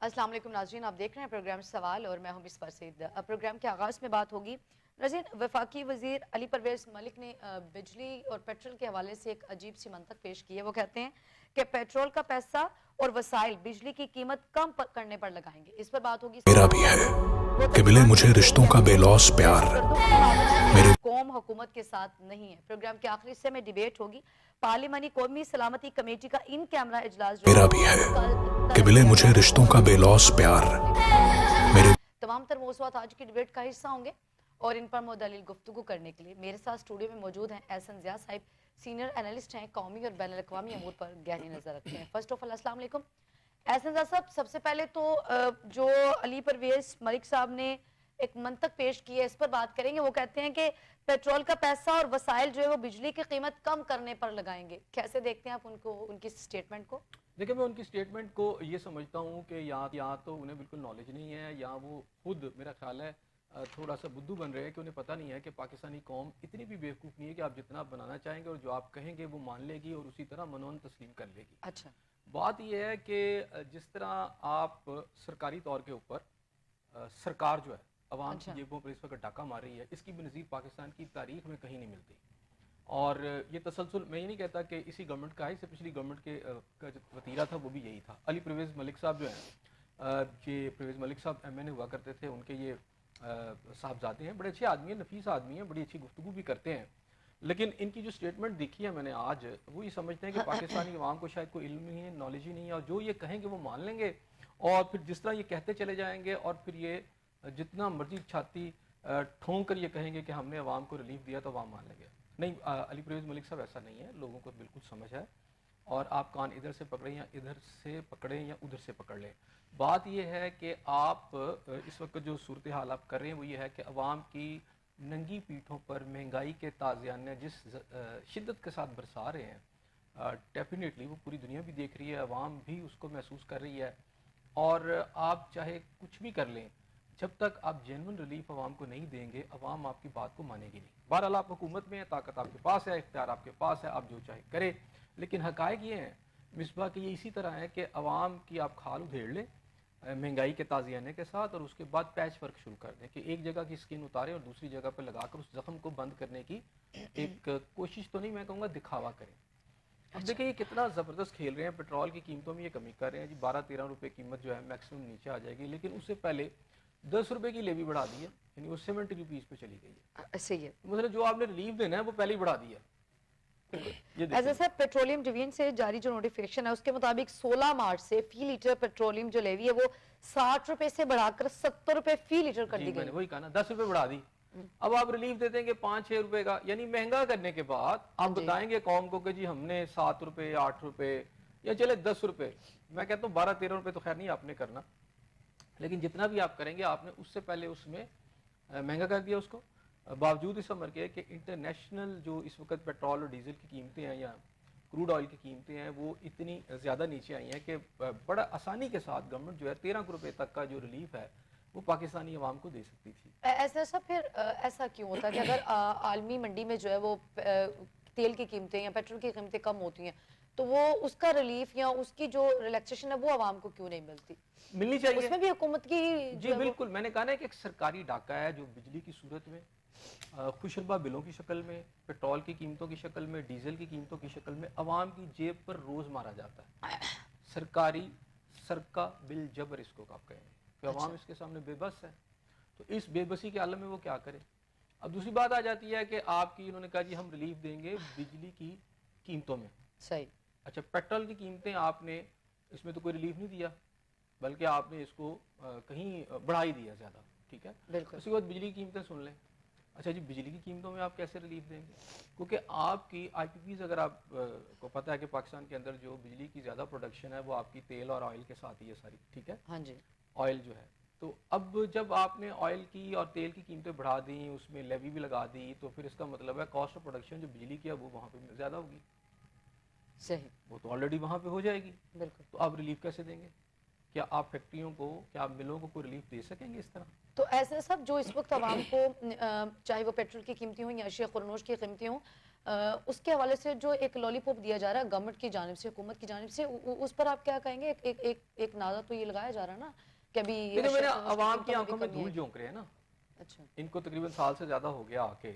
السلام علیکم ناظرین، آپ دیکھ رہے ہیں پروگرام سوال اور میں ہوں مصباح سعید۔ پروگرام کے آغاز میں بات ہوگی ناظرین، وفاقی وزیر علی پرویز ملک نے بجلی اور پیٹرول کے حوالے سے ایک عجیب سی منطق پیش کی ہے۔ وہ کہتے ہیں کہ پیٹرول کا پیسہ اور وسائل بجلی کی قیمت کم کرنے پر لگائیں گے۔ اس پر بات ہوگی۔ میرا بھی ہے کہ ملے مجھے رشتوں کا بے لوث پیار، میرے قوم حکومت کے ساتھ نہیں ہے۔ پروگرام کے آخری حصے میں ڈیبیٹ ہوگی۔ پارلیمانی قومی سلامتی کمیٹی کا ان کیمرہ اجلاس میرا بھی ہے کہ ملے مجھے رشتوں کا بے لوث پیار۔ تمام تر موضوعات آج کی ڈیبیٹ کا حصہ ہوں گے اور ان پر مدلل گفتگو کرنے کے لیے میرے ساتھ اسٹوڈیو میں موجود ہیں احسن ضیاء صاحب، سینئر اینالسٹ ہیں، قومی اور بین الاقوامی امور پر گہری نظر رکھتے ہیں۔ فرسٹ آف آل السلام علیکم احسن ضیاء صاحب۔ سب سے پہلے تو جو علی پرویز ملک صاحب نے ایک منطق پیش کی ہے اس پر بات کریں گے۔ وہ کہتے ہیں کہ پیٹرول کا پیسہ اور وسائل جو ہے وہ بجلی کی قیمت کم کرنے پر لگائیں گے۔ کیسے دیکھتے ہیں آپ ان کی سٹیٹمنٹ کو؟ دیکھیں، میں ان کی سٹیٹمنٹ کو یہ سمجھتا ہوں کہ یا تو انہیں بالکل نالج نہیں ہے، یا وہ خود میرا خیال ہے تھوڑا سا بدھو بن رہے ہیں کہ انہیں پتہ نہیں ہے کہ پاکستانی قوم اتنی بھی بیوقوف نہیں ہے کہ آپ جتنا بنانا چاہیں گے اور جو آپ کہیں گے وہ مان لے گی اور اسی طرح منون تسلیم کر لے گی۔ اچھا، بات یہ ہے کہ جس طرح آپ سرکاری طور کے اوپر سرکار جو ہے عوام کی جیبوں پر اس وقت ڈاکہ مار رہی ہے، اس کی بنظیر پاکستان کی تاریخ میں کہیں نہیں ملتی۔ اور یہ تسلسل میں یہ نہیں کہتا کہ اسی گورنمنٹ کا ہے، اس سے پچھلی گورنمنٹ کا جو وتیرہ تھا وہ بھی یہی تھا۔ علی پرویز ملک صاحب جو ہیں، یہ پرویز ملک صاحب ایم این اے ہوا کرتے تھے، ان کے یہ صاحبزادے ہیں، بڑے اچھے آدمی ہیں، نفیس آدمی ہیں، بڑی اچھی گفتگو بھی کرتے ہیں، لیکن ان کی جو سٹیٹمنٹ دیکھی ہے میں نے آج، وہ یہ سمجھتے ہیں کہ پاکستانی عوام کو شاید کوئی علم نہیں ہے، نالج ہی نہیں ہے، اور جو یہ کہیں گے وہ مان لیں گے، اور پھر جس طرح یہ کہتے چلے جائیں گے، اور پھر یہ جتنا مرضی چھاتی ٹھونک کر یہ کہیں گے کہ ہم نے عوام کو ریلیف دیا تو عوام مان لیں گے۔ نہیں، علی پرویز ملک صاحب ایسا نہیں ہے، لوگوں کو بالکل سمجھ ہے، اور آپ کان ادھر سے پکڑیں یا ادھر سے پکڑیں یا ادھر سے پکڑ لیں۔ بات یہ ہے کہ آپ اس وقت جو صورتحال آپ کر رہے ہیں وہ یہ ہے کہ عوام کی ننگی پیٹھوں پر مہنگائی کے تازیانے جس شدت کے ساتھ برسا رہے ہیں، ڈیفینیٹلی وہ پوری دنیا بھی دیکھ رہی ہے، عوام بھی اس کو محسوس کر رہی ہے، اور آپ چاہے کچھ بھی کر لیں، جب تک آپ جینون ریلیف عوام کو نہیں دیں گے، عوام آپ کی بات کو مانے گی نہیں۔ بہرحال آپ حکومت میں ہیں، طاقت آپ کے پاس ہے، اختیار آپ کے پاس ہے، آپ جو چاہے کریں، لیکن حقائق یہ ہیں مصباح کہ یہ اسی طرح ہے کہ عوام کی آپ کھال ادھیڑ لیں مہنگائی کے تازیانے کے ساتھ، اور اس کے بعد پیچ ورک شروع کر دیں کہ ایک جگہ کی اسکن اتاریں اور دوسری جگہ پہ لگا کر اس زخم کو بند کرنے کی ایک کوشش تو نہیں، میں کہوں گا دکھاوا کریں۔ اب دیکھیں یہ کتنا زبردست کھیل رہے ہیں، پیٹرول کی قیمتوں میں یہ کمی کر رہے ہیں جی، 12-13 روپے قیمت جو ہے میکسیمم نیچے آ جائے گی، لیکن اس سے پہلے 10 روپے کی لیوی بڑھا دی ہے، یعنی وہ 70 روپیز پہ چلی گئی ہے۔ صحیح ہے، مطلب جو آپ نے ریلیف دینا ہے وہ پہلے ہی بڑھا دیا۔ ایسا صاحب پیٹرولیم ڈویژن سے جاری جو نوٹیفیکیشن ہے اس کے مطابق 16 مارچ سے فی لیٹر پیٹرولیم جو لیوی ہے وہ 60 روپے سے بڑھا کر 70 روپے فی لیٹر کر دی گئی۔ میں نے وہی کہا نا، 10 روپے بڑھا دی، اب آپ ریلیف دے دیں گے 5-6 روپے کا، یعنی مہنگا کرنے کے بعد آپ بتائیں گے قوم کو کہ جی ہم نے 7 روپے 8 روپے یا چلے 10 روپے، میں کہتا ہوں 12-13 روپے تو خیر نہیں آپ نے کرنا، لیکن جتنا بھی آپ کریں گے آپ نے اس سے پہلے اس میں مہنگا کر دیا اس کو، باوجود اس امر کے کہ انٹرنیشنل جو اس وقت پیٹرول اور ڈیزل کی قیمتیں ہیں یا کروڈ آئل کی قیمتیں ہیں وہ اتنی زیادہ نیچے آئی ہیں کہ بڑا آسانی کے ساتھ گورنمنٹ جو ہے 13 روپے تک کا جو ریلیف ہے وہ پاکستانی عوام کو دے سکتی تھی۔ ایسا پھر ایسا کیوں ہوتا ہے کہ اگر عالمی منڈی میں جو ہے وہ تیل کی قیمتیں یا پیٹرول کی قیمتیں کم ہوتی ہیں تو وہ اس کا ریلیف یا اس کی جو ریلیکسیشن ہے وہ عوام کو کیوں نہیں ملتی؟ ملنی چاہیے، اس میں بھی حکومت کی جی بالکل، میں نے کہا نا کہ ایک سرکاری ڈاکہ ہے جو بجلی کی صورت میں، خوشربا بلوں کی شکل میں، پیٹرول کی قیمتوں کی شکل میں، ڈیزل کی قیمتوں کی شکل میں عوام کی جیب پر روز مارا جاتا ہے۔ سرکاری سرکہ بل جبر اس کو آپ کہیں گے کہ عوام اس کے سامنے بے بس ہے، تو اس بے بسی کے عالم میں وہ کیا کرے۔ اب دوسری بات آ جاتی ہے کہ آپ کی انہوں نے کہا جی ہم ریلیف دیں گے بجلی کی قیمتوں میں، صحیح، اچھا پیٹرول کی قیمتیں آپ نے اس میں تو کوئی ریلیف نہیں دیا بلکہ آپ نے اس کو کہیں بڑھا ہی دیا زیادہ، ٹھیک ہے، بالکل۔ اس کے بعد بجلی کی قیمتیں سن لیں، اچھا جی بجلی کی قیمتوں میں آپ کیسے ریلیف دیں گے؟ کیونکہ آپ کی آئی پی پیز، اگر آپ کو پتہ ہے کہ پاکستان کے اندر جو بجلی کی زیادہ پروڈکشن ہے وہ آپ کی تیل اور آئل کے ساتھ ہی ہے ساری، ٹھیک ہے، ہاں جی، آئل جو ہے، تو اب جب آپ نے آئل کی اور تیل کی قیمتیں بڑھا دیں، اس میں لیوی بھی لگا دی، تو پھر اس کا مطلب ہے کاسٹ آف پروڈکشن جو بجلی کی ہے وہ وہاں پہ زیادہ ہوگی، صحیح، وہ تو آلریڈی وہاں پہ ہو جائے گی، بالکل۔ تو آپ ریلیف کیسے دیں گے؟ کیا آپ فیکٹریوں کو، کیا آپ ملوں کو کوئی ریلیف دے سکیں گے اس طرح؟ تو ایسا سب جو اس وقت عوام کو چاہے وہ پیٹرول کی قیمتیں ہوں یا اشیاء خورنوش کی قیمتیں ہوں، اس کے حوالے سے جو ایک لالی پاپ دیا جا رہا ہے گورنمنٹ کی جانب سے, حکومت کی جانب سے, اس پر آپ کیا کہیں گے؟ ایک نعرہ تو یہ لگایا جا رہا ہے نا کہ ابھی عوام کی آنکھوں میں دھول جھونک رہے ہیں نا. اچھا, ان کو تقریباً سال سے زیادہ ہو گیا آ کے,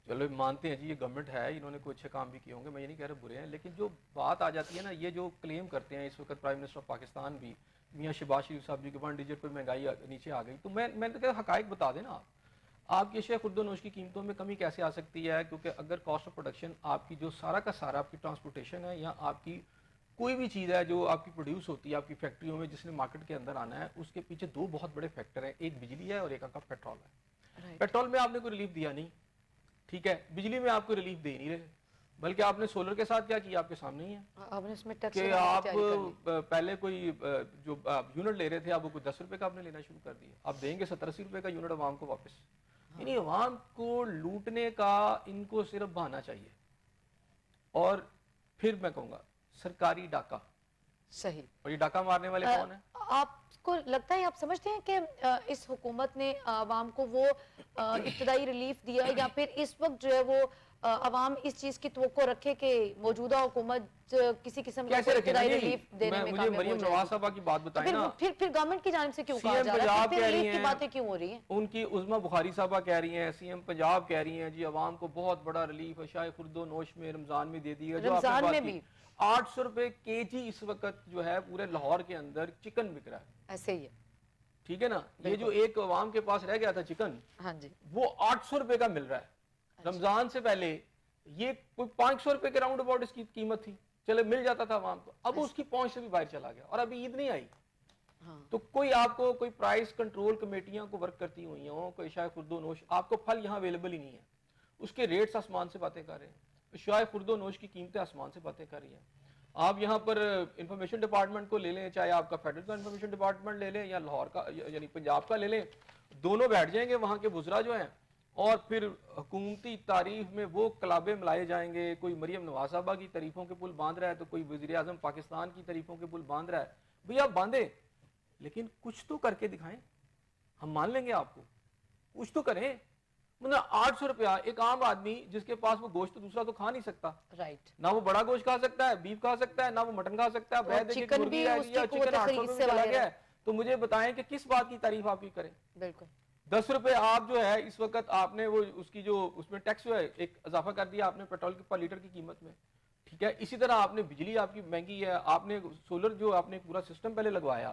چلو مانتے ہیں جی یہ گورنمنٹ ہے, انہوں نے کوئی اچھے کام بھی کیے ہوں گے, میں یہ نہیں کہہ رہا برے ہیں, لیکن جو بات آ جاتی ہے نا, یہ جو کلیم کرتے ہیں اس وقت پرائم منسٹر آف پاکستان بھی, میاں شہباز شریف صاحب جی کہ 1 ڈیجٹ پہ مہنگائی نیچے آ گئی, تو میں نے کہا حقائق بتا دیں نا آپ کی اشیاء خرد و نوش کی قیمتوں میں کمی کیسے آ سکتی ہے, کیونکہ اگر کاسٹ آف پروڈکشن آپ کی جو سارا کا سارا آپ کی ٹرانسپورٹیشن ہے یا آپ کی کوئی بھی چیز ہے جو آپ کی پروڈیوس ہوتی ہے آپ کی فیکٹریوں میں جس نے مارکیٹ کے اندر آنا ہے, اس کے پیچھے دو بہت بڑے فیکٹر ہیں, ایک بجلی ہے اور ایک آپ کا پیٹرول ہے. پیٹرول میں آپ نے کوئی ریلیف دیا نہیں, ٹھیک ہے, بجلی میں آپ کو ریلیف دے نہیں رہے, بلکہ آپ نے سولر کے ساتھ کیا کیا آپ کے سامنے ہی ہے آپ نے اس میں ٹیکس کہ آپ پہلے کوئی جو یونٹ لے رہے تھے آپ وہ کوئی 10 روپے کا آپ نے لینا شروع کر دیا, آپ دیں گے 70-80 روپے کا یونٹ عوام کو واپس. یعنی عوام کو لوٹنے کا ان کو صرف بہانا چاہیے. اور پھر میں کہوں گا سرکاری ڈاکہ, صحیح, اور یہ ڈاکہ مارنے والے کون ہیں؟ آپ کو لگتا ہے, آپ سمجھتے ہیں کہ اس حکومت نے عوام کو وہ ابتدائی ریلیف دیا, یا پھر اس وقت جو ہے وہ عوام اس چیز کی توقع رکھے کہ موجودہ حکومت کسی قسم کا ابتدائی ریلیف دینے میں کامیاب ہو مریم نواز صاحبہ کی بات بتائیں نا, پھر گورنمنٹ کی جانب سے کیوں کہا جا رہا ہے, پھر ریلیف کی باتیں کیوں ہو رہی ہیں؟ ان کی عظمیٰ بخاری صاحبہ کہہ رہی ہیں, سی ایم پنجاب کہہ رہی ہیں جی عوام کو بہت بڑا ریلیف اشیاء خرد و نوش میں رمضان میں دے دیا. رمضان میں بھی 800 روپے کے جی اس وقت جو ہے پورے لاہور کے اندر چکن بک رہا ہے, ایسے ہی ہے, ٹھیک ہے نا, یہ جو ایک عوام کے پاس رہ گیا تھا چکن, ہاں جی, وہ 800 روپے کا مل رہا ہے. رمضان سے پہلے یہ کوئی 500 روپے کے راؤنڈ اباؤٹ اس کی قیمت تھی, چلے مل جاتا تھا عوام کو, اب اس کی پہنچ سے بھی باہر چلا گیا, اور ابھی عید نہیں آئی. تو کوئی آپ کو کوئی پرائس کنٹرول کمیٹیاں کو ورک کرتی ہوئی ہوں, کوئی اشیاء خرد و نوش, آپ کو پھل یہاں اویلیبل ہی نہیں ہے, اس کے ریٹس آسمان سے باتیں کر رہے ہیں, اشیاء خرد و نوش کی قیمتیں آسمان سے باتیں کر رہی ہیں. آپ یہاں پر انفارمیشن ڈپارٹمنٹ کو لے لیں, چاہے آپ کا فیڈرل کا انفارمیشن ڈپارٹمنٹ لے لیں یا لاہور کا یعنی پنجاب کا لے لیں, دونوں بیٹھ جائیں گے وہاں کے وزراء جو ہیں, اور پھر حکومتی تعریف میں وہ کلابے ملائے جائیں گے. کوئی مریم نواز صاحبہ کی تعریفوں کے پل باندھ رہا ہے تو کوئی وزیر اعظم پاکستان کی تعریفوں کے پل باندھ رہا ہے. بھئی آپ باندھیں, لیکن کچھ تو کر کے دکھائیں, ہم مان لیں گے آپ کو, کچھ تو کریں. 800 روپیہ ایک عام آدمی جس کے پاس وہ گوشت دوسرا تو کھا نہیں سکتا, رائٹ, نہ وہ بڑا گوشت کھا سکتا ہے, بیف کھا سکتا ہے, نہ وہ مٹن کھا سکتا ہے, چکن بھی اس کی قوت خرید سے چلا گیا ہے, تو مجھے بتائیں کہ کس بات کی تعریف آپ کی کریں. بالکل 10 روپے آپ جو ہے اس وقت آپ نے وہ اس کی جو اس میں ٹیکس جو ہے ایک اضافہ کر دیا آپ نے پیٹرول پر لیٹر کی قیمت میں, ٹھیک ہے. اسی طرح آپ نے بجلی آپ کی مہنگی ہے, آپ نے سولر جو آپ نے پورا سسٹم پہلے لگوایا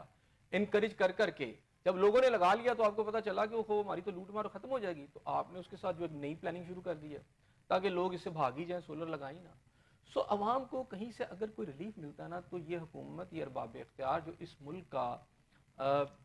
انکریج کر کر کے, جب لوگوں نے لگا لیا تو آپ کو پتا چلا کہ وہ ہماری تو لوٹ مار ختم ہو جائے گی, تو آپ نے اس کے ساتھ جو ایک نئی پلاننگ شروع کر دی ہے تاکہ لوگ اس سے بھاگی جائیں, سولر لگائیں نا. سو عوام کو کہیں سے اگر کوئی ریلیف ملتا ہے نا, تو یہ حکومت, یہ ارباب اختیار جو اس ملک کا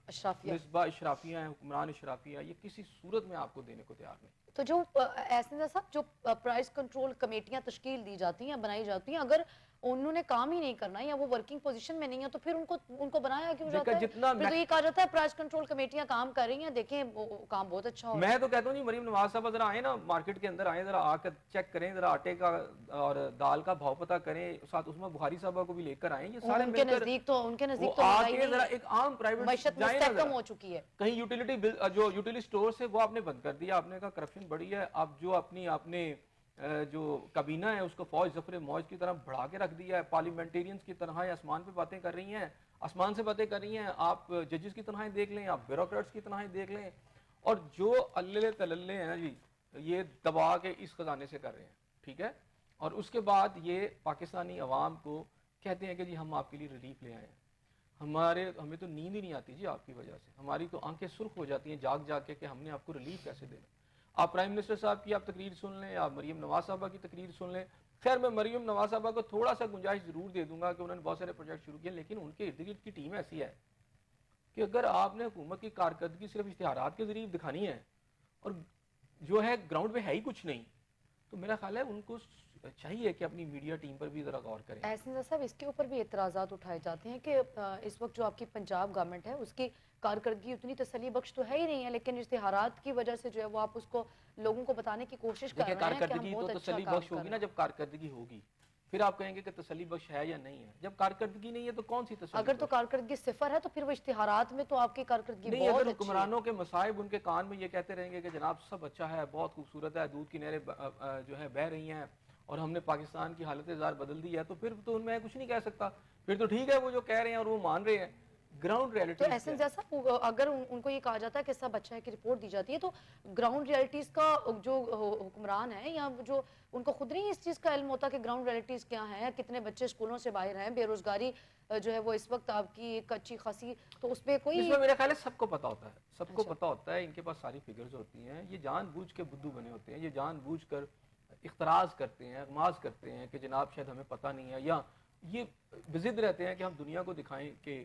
مصباح اشرافیہ ہیں, حکمران اشرافیہ, یہ کسی صورت میں آپ کو دینے کو تیار نہیں. تو جو ایسے صاحب جو پرائس کنٹرول کمیٹیاں تشکیل دی جاتی ہیں, بنائی جاتی ہیں, اگر انہوں نے کام ہی نہیں کرنا یا وہ ورکنگ پوزیشن میں نہیں ہے تو پھر ان کو بنایا کیوں جاتا ہے؟ پھر تو یہ کہا جاتا ہے پرائس کنٹرول کمیٹیاں کام کر رہی ہیں, دیکھیں کام بہت اچھا ہو رہا ہے. میں تو کہتا ہوں جی مریم نواز صاحب ذرا آئیں نا مارکیٹ کے اندر, آئیں ذرا آ کر چیک کریں, ذرا آٹے کا اور دال کا بھاؤ پتہ کریں, ساتھ عثمیٰ بخاری صاحبہ کو بھی لے کر آئیں. یہ سارے ان کے نزدیک تو آ کے ذرا ایک عام پرائیویٹ معیشت مستحکم ہو چکی ہے. کہیں یوٹیلیٹی بل جو یوٹیلیٹی سٹور سے وہ آپ نے بند کر دیا, آپ نے کہا کرپشن بڑی ہے, اب جو اپنی آپ نے جو کابینہ ہے اس کو فوج ظفر موج کی طرح بڑھا کے رکھ دیا ہے, پارلیمنٹیرینز کی طرح آسمان پہ باتیں کر رہی ہیں, آسمان سے باتیں کر رہی ہیں. آپ ججز کی طرح دیکھ لیں, آپ بیوروکریٹس کی طرح دیکھ لیں, اور جو اللہ تللے ہیں نا جی, یہ دبا کے اس خزانے سے کر رہے ہیں, ٹھیک ہے. اور اس کے بعد یہ پاکستانی عوام کو کہتے ہیں کہ جی ہم آپ کے لیے ریلیف لے آئے ہیں. ہمیں تو نیند ہی نہیں آتی جی آپ کی وجہ سے, ہماری تو آنکھیں سرخ ہو جاتی ہیں جاگ جاگ کے کہ ہم نے آپ کو ریلیف کیسے دینا. آپ پرائم منسٹر صاحب کی آپ تقریر سن لیں, آپ مریم نواز صاحبہ کی تقریر سن لیں. خیر میں مریم نواز صاحبہ کو تھوڑا سا گنجائش ضرور دے دوں گا کہ انہوں نے بہت سارے پروجیکٹ شروع کیے, لیکن ان کے ارد گرد کی ٹیم ایسی ہے کہ اگر آپ نے حکومت کی کارکردگی صرف اشتہارات کے ذریعے دکھانی ہے اور جو ہے گراؤنڈ پہ ہے ہی کچھ نہیں, تو میرا خیال ہے ان کو چاہیے کہ اپنی میڈیا ٹیم پر بھی ذرا غور کریں. احسن صاحب اس کے اوپر بھی اعتراضات اٹھائے جاتے ہیں کہ اس وقت جو آپ کی پنجاب گورنمنٹ ہے اس کی کارکردگی اتنی تسلی بخش تو ہے ہی نہیں ہے, لیکن اشتہارات کی وجہ سے جو ہے وہ آپ اس کو لوگوں کو بتانے کی کوشش کر رہے ہیں کہ ہم بہت اچھا تسلی بخش ہوگی نا جب کارکردگی ہوگی, پھر آپ کہیں گے کہ تسلی بخش ہے یا نہیں ہے. جب کارکردگی نہیں ہے تو کون سی تسلی؟ اگر تو کارکردگی صفر ہے تو پھر وہ اشتہارات میں تو آپ کی کارکردگی نہیں. بہت اگر اچھی حکمرانوں کے مصائب ان کے کان میں یہ کہتے رہیں گے کہ جناب سب اچھا ہے, بہت خوبصورت ہے, دودھ کی نہریں جو ہے بہ رہی ہیں, اور ہم نے پاکستان کی حالت زار بدل دی ہے, تو پھر تو میں کچھ نہیں کہہ سکتا. پھر تو ٹھیک ہے وہ جو کہہ رہے ہیں اور وہ مان رہے ہیں. گراؤنڈ ریئلٹی تو احسن جیسا اگر ان کو یہ کہا جاتا ہے کہ سب اچھا ہے کہ رپورٹ دی جاتی ہے, تو گراؤنڈ ریئلٹیز کا جو حکمران ہے یا جو ان کو خود نہیں اس چیز کا علم ہوتا کہ گراؤنڈ ریئلٹیز کیا ہیں, کتنے بچے اسکولوں سے باہر ہیں, بے روزگاری جو ہے وہ اس وقت آپ کی ایک اچھی خاصی, تو اس پہ کوئی اس میں میرا خیال ہے سب کو پتا ہوتا ہے, سب کو پتا ہوتا ہے, ان کے پاس ساری فگرز ہوتی ہیں. یہ جان بوجھ کے بدھو بنے ہوتے ہیں, یہ جان بوجھ کر اختراز کرتے ہیں, اغماز کرتے ہیں کہ جناب شاید ہمیں پتہ نہیں ہے, یا یہ بضد رہتے ہیں کہ ہم دنیا کو دکھائیں کہ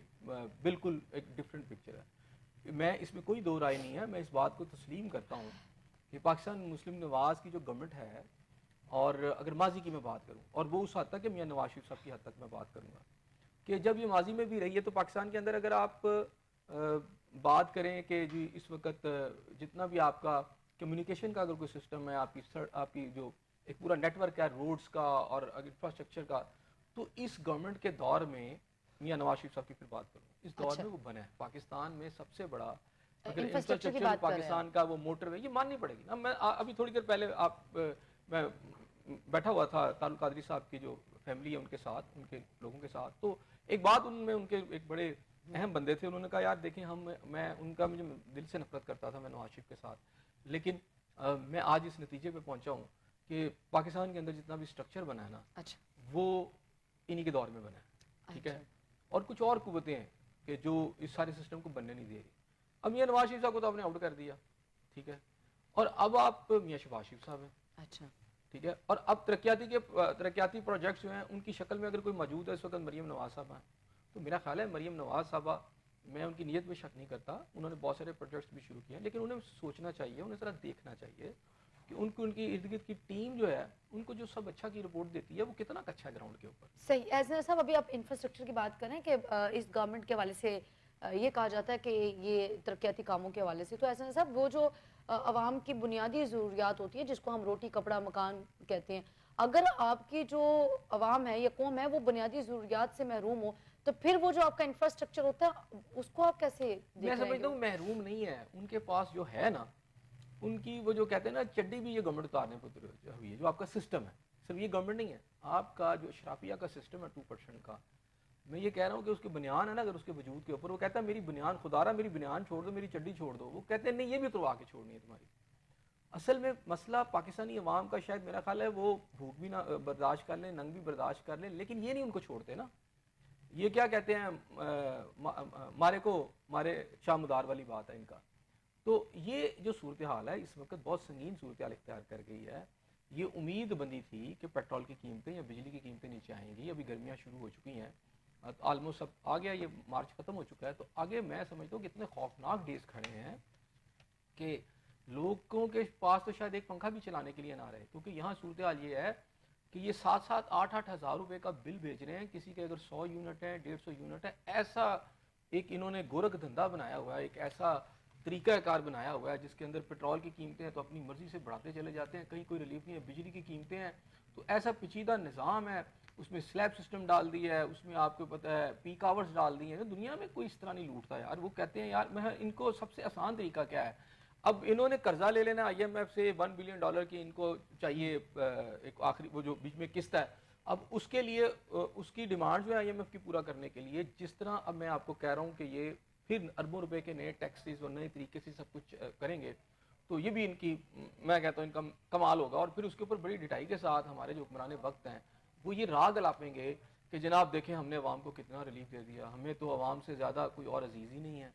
بالکل ایک ڈیفرنٹ پکچر ہے. میں اس میں کوئی دو رائے نہیں ہے, میں اس بات کو تسلیم کرتا ہوں کہ پاکستان مسلم نواز کی جو گورنمنٹ ہے, اور اگر ماضی کی میں بات کروں, اور وہ اس حد تک کہ میاں نواز شریف صاحب کی حد تک میں بات کروں گا, کہ جب یہ ماضی میں بھی رہی ہے تو پاکستان کے اندر اگر آپ بات کریں کہ جی اس وقت جتنا بھی آپ کا کمیونیکیشن کا اگر کوئی سسٹم ہے, آپ کی جو ایک پورا نیٹ ورک ہے روڈز کا اور انفراسٹرکچر کا, تو اس گورنمنٹ کے دور میں میاں نواز شریف صاحب کی پھر بات کروں, اس دور میں وہ بنا ہے پاکستان میں سب سے بڑا اگر انفراسٹرکچر پاکستان کا وہ موٹر وے, یہ ماننی پڑے گی نا. میں ابھی تھوڑی دیر پہلے میں بیٹھا ہوا تھا طارق قادری صاحب کی جو فیملی ہے ان کے ساتھ, ان کے لوگوں کے ساتھ, تو ایک بات ان کے ایک بڑے اہم بندے تھے, انہوں نے کہا یار دیکھیں میں ان کا مجھے دل سے نفرت کرتا تھا میں نواز شریف کے ساتھ, لیکن میں آج اس نتیجے پہ پہنچا ہوں کہ پاکستان کے اندر جتنا بھی اسٹرکچر بنا ہے نا, وہ انہی کے دور میں بنا ہے, ٹھیک ہے, اور کچھ اور قوتیں ہیں کہ جو اس سارے سسٹم کو بننے نہیں دے رہی. اب میاں نواز شریف صاحب کو تو آپ نے آؤٹ کر دیا, ٹھیک ہے, اور اب آپ میاں شہباز شریف صاحب ہیں, اچھا ٹھیک ہے, اور اب ترقیاتی پروجیکٹس جو ہیں ان کی شکل میں اگر کوئی موجود ہے اس وقت مریم نواز صاحبہ ہیں, تو میرا خیال ہے مریم نواز صاحبہ, میں ان کی نیت میں شک نہیں کرتا, انہوں نے بہت سارے پروجیکٹس بھی شروع کیے ہیں, لیکن انہیں سوچنا چاہیے, انہیں ذرا دیکھنا چاہیے کہ ان کی ارد گرد کی ٹیم جو ہے ان کو جو سب اچھا کی رپورٹ دیتی ہے وہ کتنا اچھا ہے گراؤنڈ کے اوپر. صحیح. ایسا صاحب ابھی آپ انفراسٹرکچر کی بات کریں کہ اس گورنمنٹ کے حوالے سے یہ کہا جاتا ہے کہ یہ ترقیاتی کاموں کے حوالے سے, تو ایسا صاحب وہ جو عوام کی بنیادی ضروریات ہوتی ہیں جس کو ہم روٹی کپڑا مکان کہتے ہیں, اگر آپ کی جو عوام ہے یا قوم ہے وہ بنیادی ضروریات سے محروم ہو, تو پھر وہ جو آپ کا انفراسٹرکچر ہوتا ہے اس کو آپ کیسے دیکھ رہے ہیں؟ میں سمجھتا ہوں محروم نہیں ہے, ان کے پاس جو ہے نا, ان کی وہ جو کہتے ہیں نا چڈی بھی یہ گورنمنٹ اتارنے پر ہوئی ہے, جو آپ کا سسٹم ہے, صرف یہ گورنمنٹ نہیں ہے, آپ کا جو اشرافیہ کا سسٹم ہے 2% کا, میں یہ کہہ رہا ہوں کہ اس کے بنیان ہے نا, اگر اس کے وجود کے اوپر وہ کہتا ہے میری بنیان خدا رہا میری بنیان چھوڑ دو, میری چڈی چھوڑ دو, وہ کہتے ہیں نہیں یہ بھی اتروا کے چھوڑنی ہے تمہاری. اصل میں مسئلہ پاکستانی عوام کا شاید میرا خیال ہے وہ بھوک بھی نہ برداشت کر لیں, ننگ بھی برداشت کر لیں, لیکن یہ نہیں ان کو چھوڑتے نا. یہ کیا کہتے ہیں مارے کو مارے شاہ مدار والی بات ہے ان کا. تو یہ جو صورتحال ہے اس وقت بہت سنگین صورتحال اختیار کر گئی ہے. یہ امید بندی تھی کہ پیٹرول کی قیمتیں یا بجلی کی قیمتیں نیچے آئیں گی, ابھی گرمیاں شروع ہو چکی ہیں, آلموسٹ اب آ گیا, یہ مارچ ختم ہو چکا ہے, تو آگے میں سمجھتا ہوں کہ اتنے خوفناک ڈیز کھڑے ہیں کہ لوگوں کے پاس تو شاید ایک پنکھا بھی چلانے کے لیے نہ رہے, کیونکہ یہاں صورتحال یہ ہے کہ یہ 7-8 ہزار روپے کا بل بھیج رہے ہیں, کسی کے اگر 100 یونٹ ہے 150 یونٹ ہے, ایسا ایک انہوں نے گورکھ دھندا بنایا ہوا ہے, ایک ایسا طریقہ کار بنایا ہوا ہے جس کے اندر پیٹرول کی قیمتیں ہیں تو اپنی مرضی سے بڑھاتے چلے جاتے ہیں, کہیں کوئی ریلیف نہیں ہے, بجلی کی قیمتیں ہیں تو ایسا پیچیدہ نظام ہے, اس میں سلیب سسٹم ڈال دیا ہے, اس میں آپ کو پتہ ہے پیک آورز ڈال دیے ہیں. دنیا میں کوئی اس طرح نہیں لوٹتا یار. وہ کہتے ہیں یار میں ان کو سب سے آسان طریقہ کیا ہے, اب انہوں نے قرضہ لے لینا آئی ایم ایف سے $1 بلین کی ان کو چاہیے ایک آخری وہ جو بیچ میں قسط ہے, اب اس کے لیے اس کی ڈیمانڈ جو ہے آئی ایم ایف کی پورا کرنے کے لیے, جس طرح اب میں آپ کو کہہ رہا ہوں کہ یہ پھر اربوں روپے کے نئے ٹیکسز اور نئے طریقے سے سب کچھ کریں گے, تو یہ بھی ان کی میں کہتا ہوں ان کا کمال ہوگا. اور پھر اس کے اوپر بڑی ڈٹائی کے ساتھ ہمارے جو حکمران وقت ہیں وہ یہ راگ الاپیں گے کہ جناب دیکھیں ہم نے عوام کو کتنا ریلیف دے دیا, ہمیں تو عوام سے زیادہ کوئی اور عزیز ہی نہیں ہے,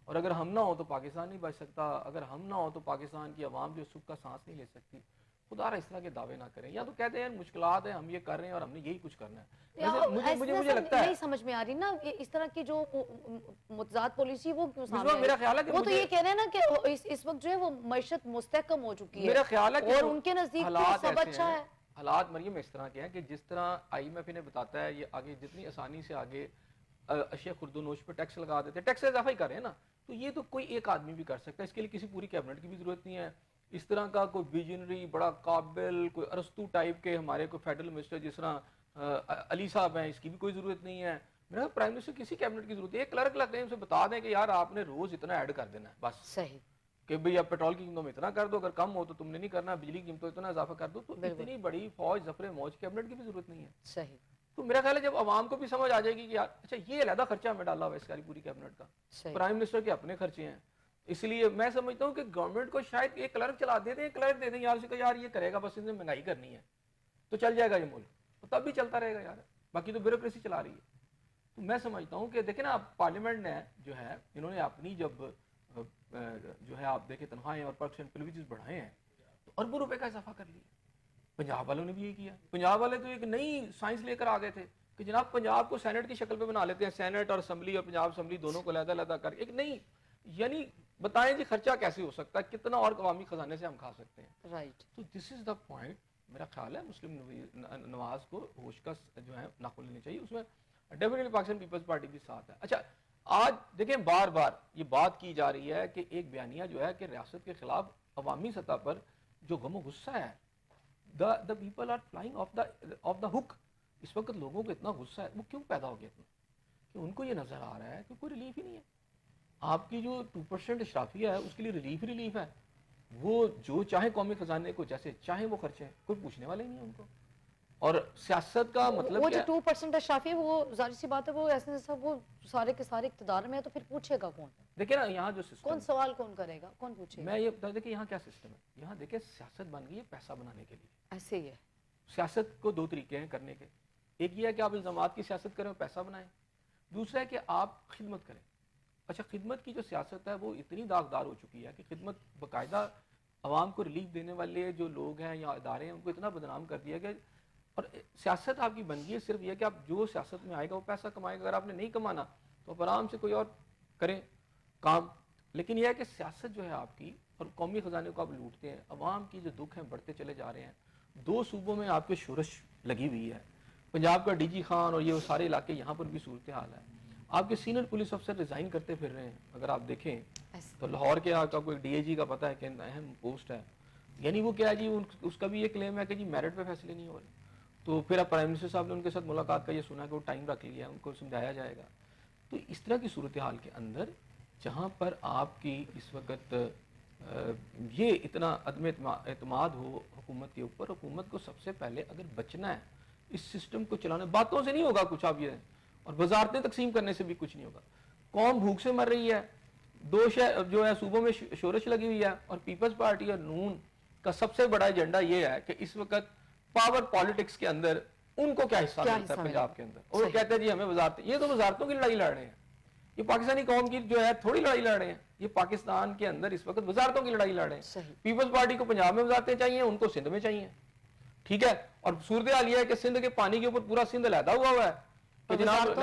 اور اگر ہم نہ ہو تو پاکستان نہیں بچ سکتا, اگر ہم نہ ہو تو پاکستان کی عوام جو سکھ کا سانس نہیں لے سکتی. خدا را اس طرح کے دعوے نہ کریں, یا تو کہتے ہیں مشکلات ہیں ہم یہ کر رہے ہیں اور ہم نے یہی کچھ کرنا ہے. مجھے لگتا ہے نہیں سمجھ میں آ رہی نا اس طرح کی جو متضاد پالیسی وہ کیوں سامنے ہے. میرا خیال ہے کہ وہ تو یہ کہہ رہے ہیں نا کہ اس وقت جو ہے وہ معیشت مستحکم ہو چکی ہے, میرا خیال ہے کہ اور ان کے نزدیک سب اچھا ہے. حالات مریم اس طرح کے ہیں کہ جس طرح آئی ایم ایف نے بتاتا ہے, یہ آگے جتنی آسانی سے آگے اشیاء خرد و نوش پہ ٹیکس لگا دیتے ہیں, ٹیکس اضافہ ہی کر رہے ہیں نا, تو یہ تو کوئی ایک آدمی بھی کر سکتا ہے, اس کے لیے کسی پوری کیبنٹ کی بھی ضرورت نہیں ہے. اس طرح کا کوئی ویژنری بڑا قابل کوئی ارسطو ٹائپ کے ہمارے کوئی فیڈرل منسٹر جس طرح علی صاحب ہیں, اس کی بھی کوئی ضرورت نہیں ہے. میرا پرائم منسٹر کسی کیبنٹ کی ضرورت ہے, ایک کلرک لگ رہے ہیں اسے بتا دیں کہ یار آپ نے روز اتنا ایڈ کر دینا ہے بس. صحیح کہ بھئی اب پیٹرول کی قیمتوں میں اتنا کر دو, اگر کم ہو تو تم نے نہیں کرنا, بجلی کی قیمتوں اتنا اضافہ کر دو. تو اتنی بڑی فوج ظفر موج کیبنٹ کی بھی ضرورت نہیں ہے. صحیح. تو میرا خیال ہے جب عوام کو بھی سمجھ آ جائے گی کہ یار اچھا یہ علیحدہ خرچہ ہمیں ڈالا ہوا ہے اس ساری پوری کیبنٹ کا, پرائم منسٹر کے اپنے خرچے ہیں, اس لیے میں سمجھتا ہوں کہ گورنمنٹ کو شاید ایک کلرک چلا دیتے ہیں, کلرک دے دیں یار سے کہ یار یہ کرے گا, بس اس نے مہنگائی کرنی ہے تو چل جائے گا یہ ملک, تو تب بھی چلتا رہے گا یار, باقی تو بیوروکریسی چلا رہی ہے. تو میں سمجھتا ہوں کہ دیکھیں نا پارلیمنٹ نے جو ہے انہوں نے اپنی جب جو ہے آپ دیکھیں تنخواہیں اور پرکس اینڈ پریویلیجز بڑھائے ہیں تو اربوں روپے کا اضافہ کر لیا. پنجاب والوں نے بھی یہ کیا. پنجاب والے تو ایک نئی سائنس لے کر آ گئے تھے کہ جناب پنجاب کو سینٹ کی شکل پہ بنا لیتے ہیں, سینٹ اور اسمبلی اور پنجاب اسمبلی دونوں کو علیحدہ علیحدہ کر ایک نئی, یعنی بتائیں جی خرچہ کیسے ہو سکتا ہے, کتنا اور عوامی خزانے سے ہم کھا سکتے ہیں. رائٹ. تو دس از دا پوائنٹ. میرا خیال ہے مسلم نواز کو ہوش کا جو ہے ناخن لینی چاہیے, اس میں ڈیفینیٹلی پاکستان پیپلز پارٹی بھی ساتھ ہے. اچھا آج دیکھیں بار بار یہ بات کی جا رہی ہے کہ ایک بیانیہ جو ہے کہ ریاست کے خلاف عوامی سطح پر جو غم و غصہ ہے, the people are flying off the hook. اس وقت لوگوں کو اتنا غصہ ہے, وہ کیوں پیدا ہو گیا اتنا, کہ ان کو یہ نظر آ رہا ہے کہ کوئی ریلیف ہی نہیں ہے. آپ کی جو 2% اشرافیہ ہے اس کے لیے ریلیف ہے, وہ جو چاہے قومی خزانے کو جیسے چاہے وہ خرچیں, کوئی پوچھنے والے ہی نہیں ہے ان کو. اور سیاست کا مطلب وہ جو 2% اشرافی ہے وہ ظاہر سی بات ہے وہ ایسے جیسا وہ سارے کے سارے اقتدار میں ہے, تو پھر پوچھے گا کون؟ دیکھیں نا یہاں جو سسٹم, کون سوال کون کرے گا, کون پوچھے گا؟ میں یہ بتا دیں کہ یہاں کیا سسٹم ہے. یہاں دیکھیں سیاست بن گئی ہے پیسہ بنانے کے لیے. ایسے ہی ہے. سیاست کو دو طریقے ہیں کرنے کے, ایک یہ ہے کہ آپ الزامات کی سیاست کریں اور پیسہ بنائیں, دوسرا ہے کہ آپ خدمت کریں. اچھا خدمت کی جو سیاست ہے وہ اتنی داغدار ہو چکی ہے کہ خدمت باقاعدہ عوام کو ریلیف دینے والے جو لوگ ہیں یا ادارے ہیں ان کو اتنا بدنام کر دیا کہ, اور سیاست آپ کی بن گئی ہے صرف یہ کہ آپ جو سیاست میں آئے گا وہ پیسہ کمائے گا, اگر آپ نے نہیں کمانا تو آپ آرام سے کوئی اور کریں کام. لیکن یہ ہے کہ سیاست جو ہے آپ کی اور قومی خزانے کو آپ لوٹتے ہیں, عوام کی جو دکھ ہیں بڑھتے چلے جا رہے ہیں. 2 صوبوں میں آپ کے شورش لگی ہوئی ہے, پنجاب کا ڈی جی خان اور یہ سارے علاقے, یہاں پر بھی صورتحال ہے. آپ کے سینئر پولیس افسر ریزائن کرتے پھر رہے ہیں, اگر آپ دیکھیں تو لاہور کے آپ کا کوئی ڈی اے جی کا پتہ ہے کہ اہم پوسٹ ہے, یعنی وہ کیا ہے جی اس کا بھی یہ کلیم ہے کہ جی میرٹ پہ فیصلے نہیں ہو رہے. تو پھر اب پرائم منسٹر صاحب نے ان کے ساتھ ملاقات کا یہ سنا کہ وہ ٹائم رکھ لیا, ان کو سمجھایا جائے گا. تو اس طرح کی صورتحال کے اندر جہاں پر آپ کی اس وقت یہ اتنا عدم اعتماد ہو حکومت کے اوپر, حکومت کو سب سے پہلے اگر بچنا ہے اس سسٹم کو چلانا, باتوں سے نہیں ہوگا کچھ, آپ یہ اور وزارتیں تقسیم کرنے سے بھی کچھ نہیں ہوگا. قوم بھوک سے مر رہی ہے, 2 جو ہے صوبوں میں شورش لگی ہوئی ہے, اور پیپلز پارٹی اور نون کا سب سے بڑا ایجنڈا یہ ہے کہ اس وقت پاور پالیٹکس کے اندر ان کو کیا حصہ ملتا ہے پنجاب کے اندر, اور وہ کہتے ہیں جی ہمیں وزارتیں, یہ تو وزارتوں کی لڑائی لڑ رہے ہیں, یہ پاکستانی قوم کی جو ہے تھوڑی لڑائی لڑ رہے ہیں, یہ پاکستان کے اندر اس وقت وزارتوں کی لڑائی لڑ رہے ہیں. پیپلز پارٹی کو پنجاب میں وزارتیں چاہیے, ان کو سندھ میں چاہیے, ٹھیک ہے. اور صورتحال یہ ہے کہ سندھ کے پانی کے اوپر پورا سندھ علیحدہ ہوا ہے کہ جناب,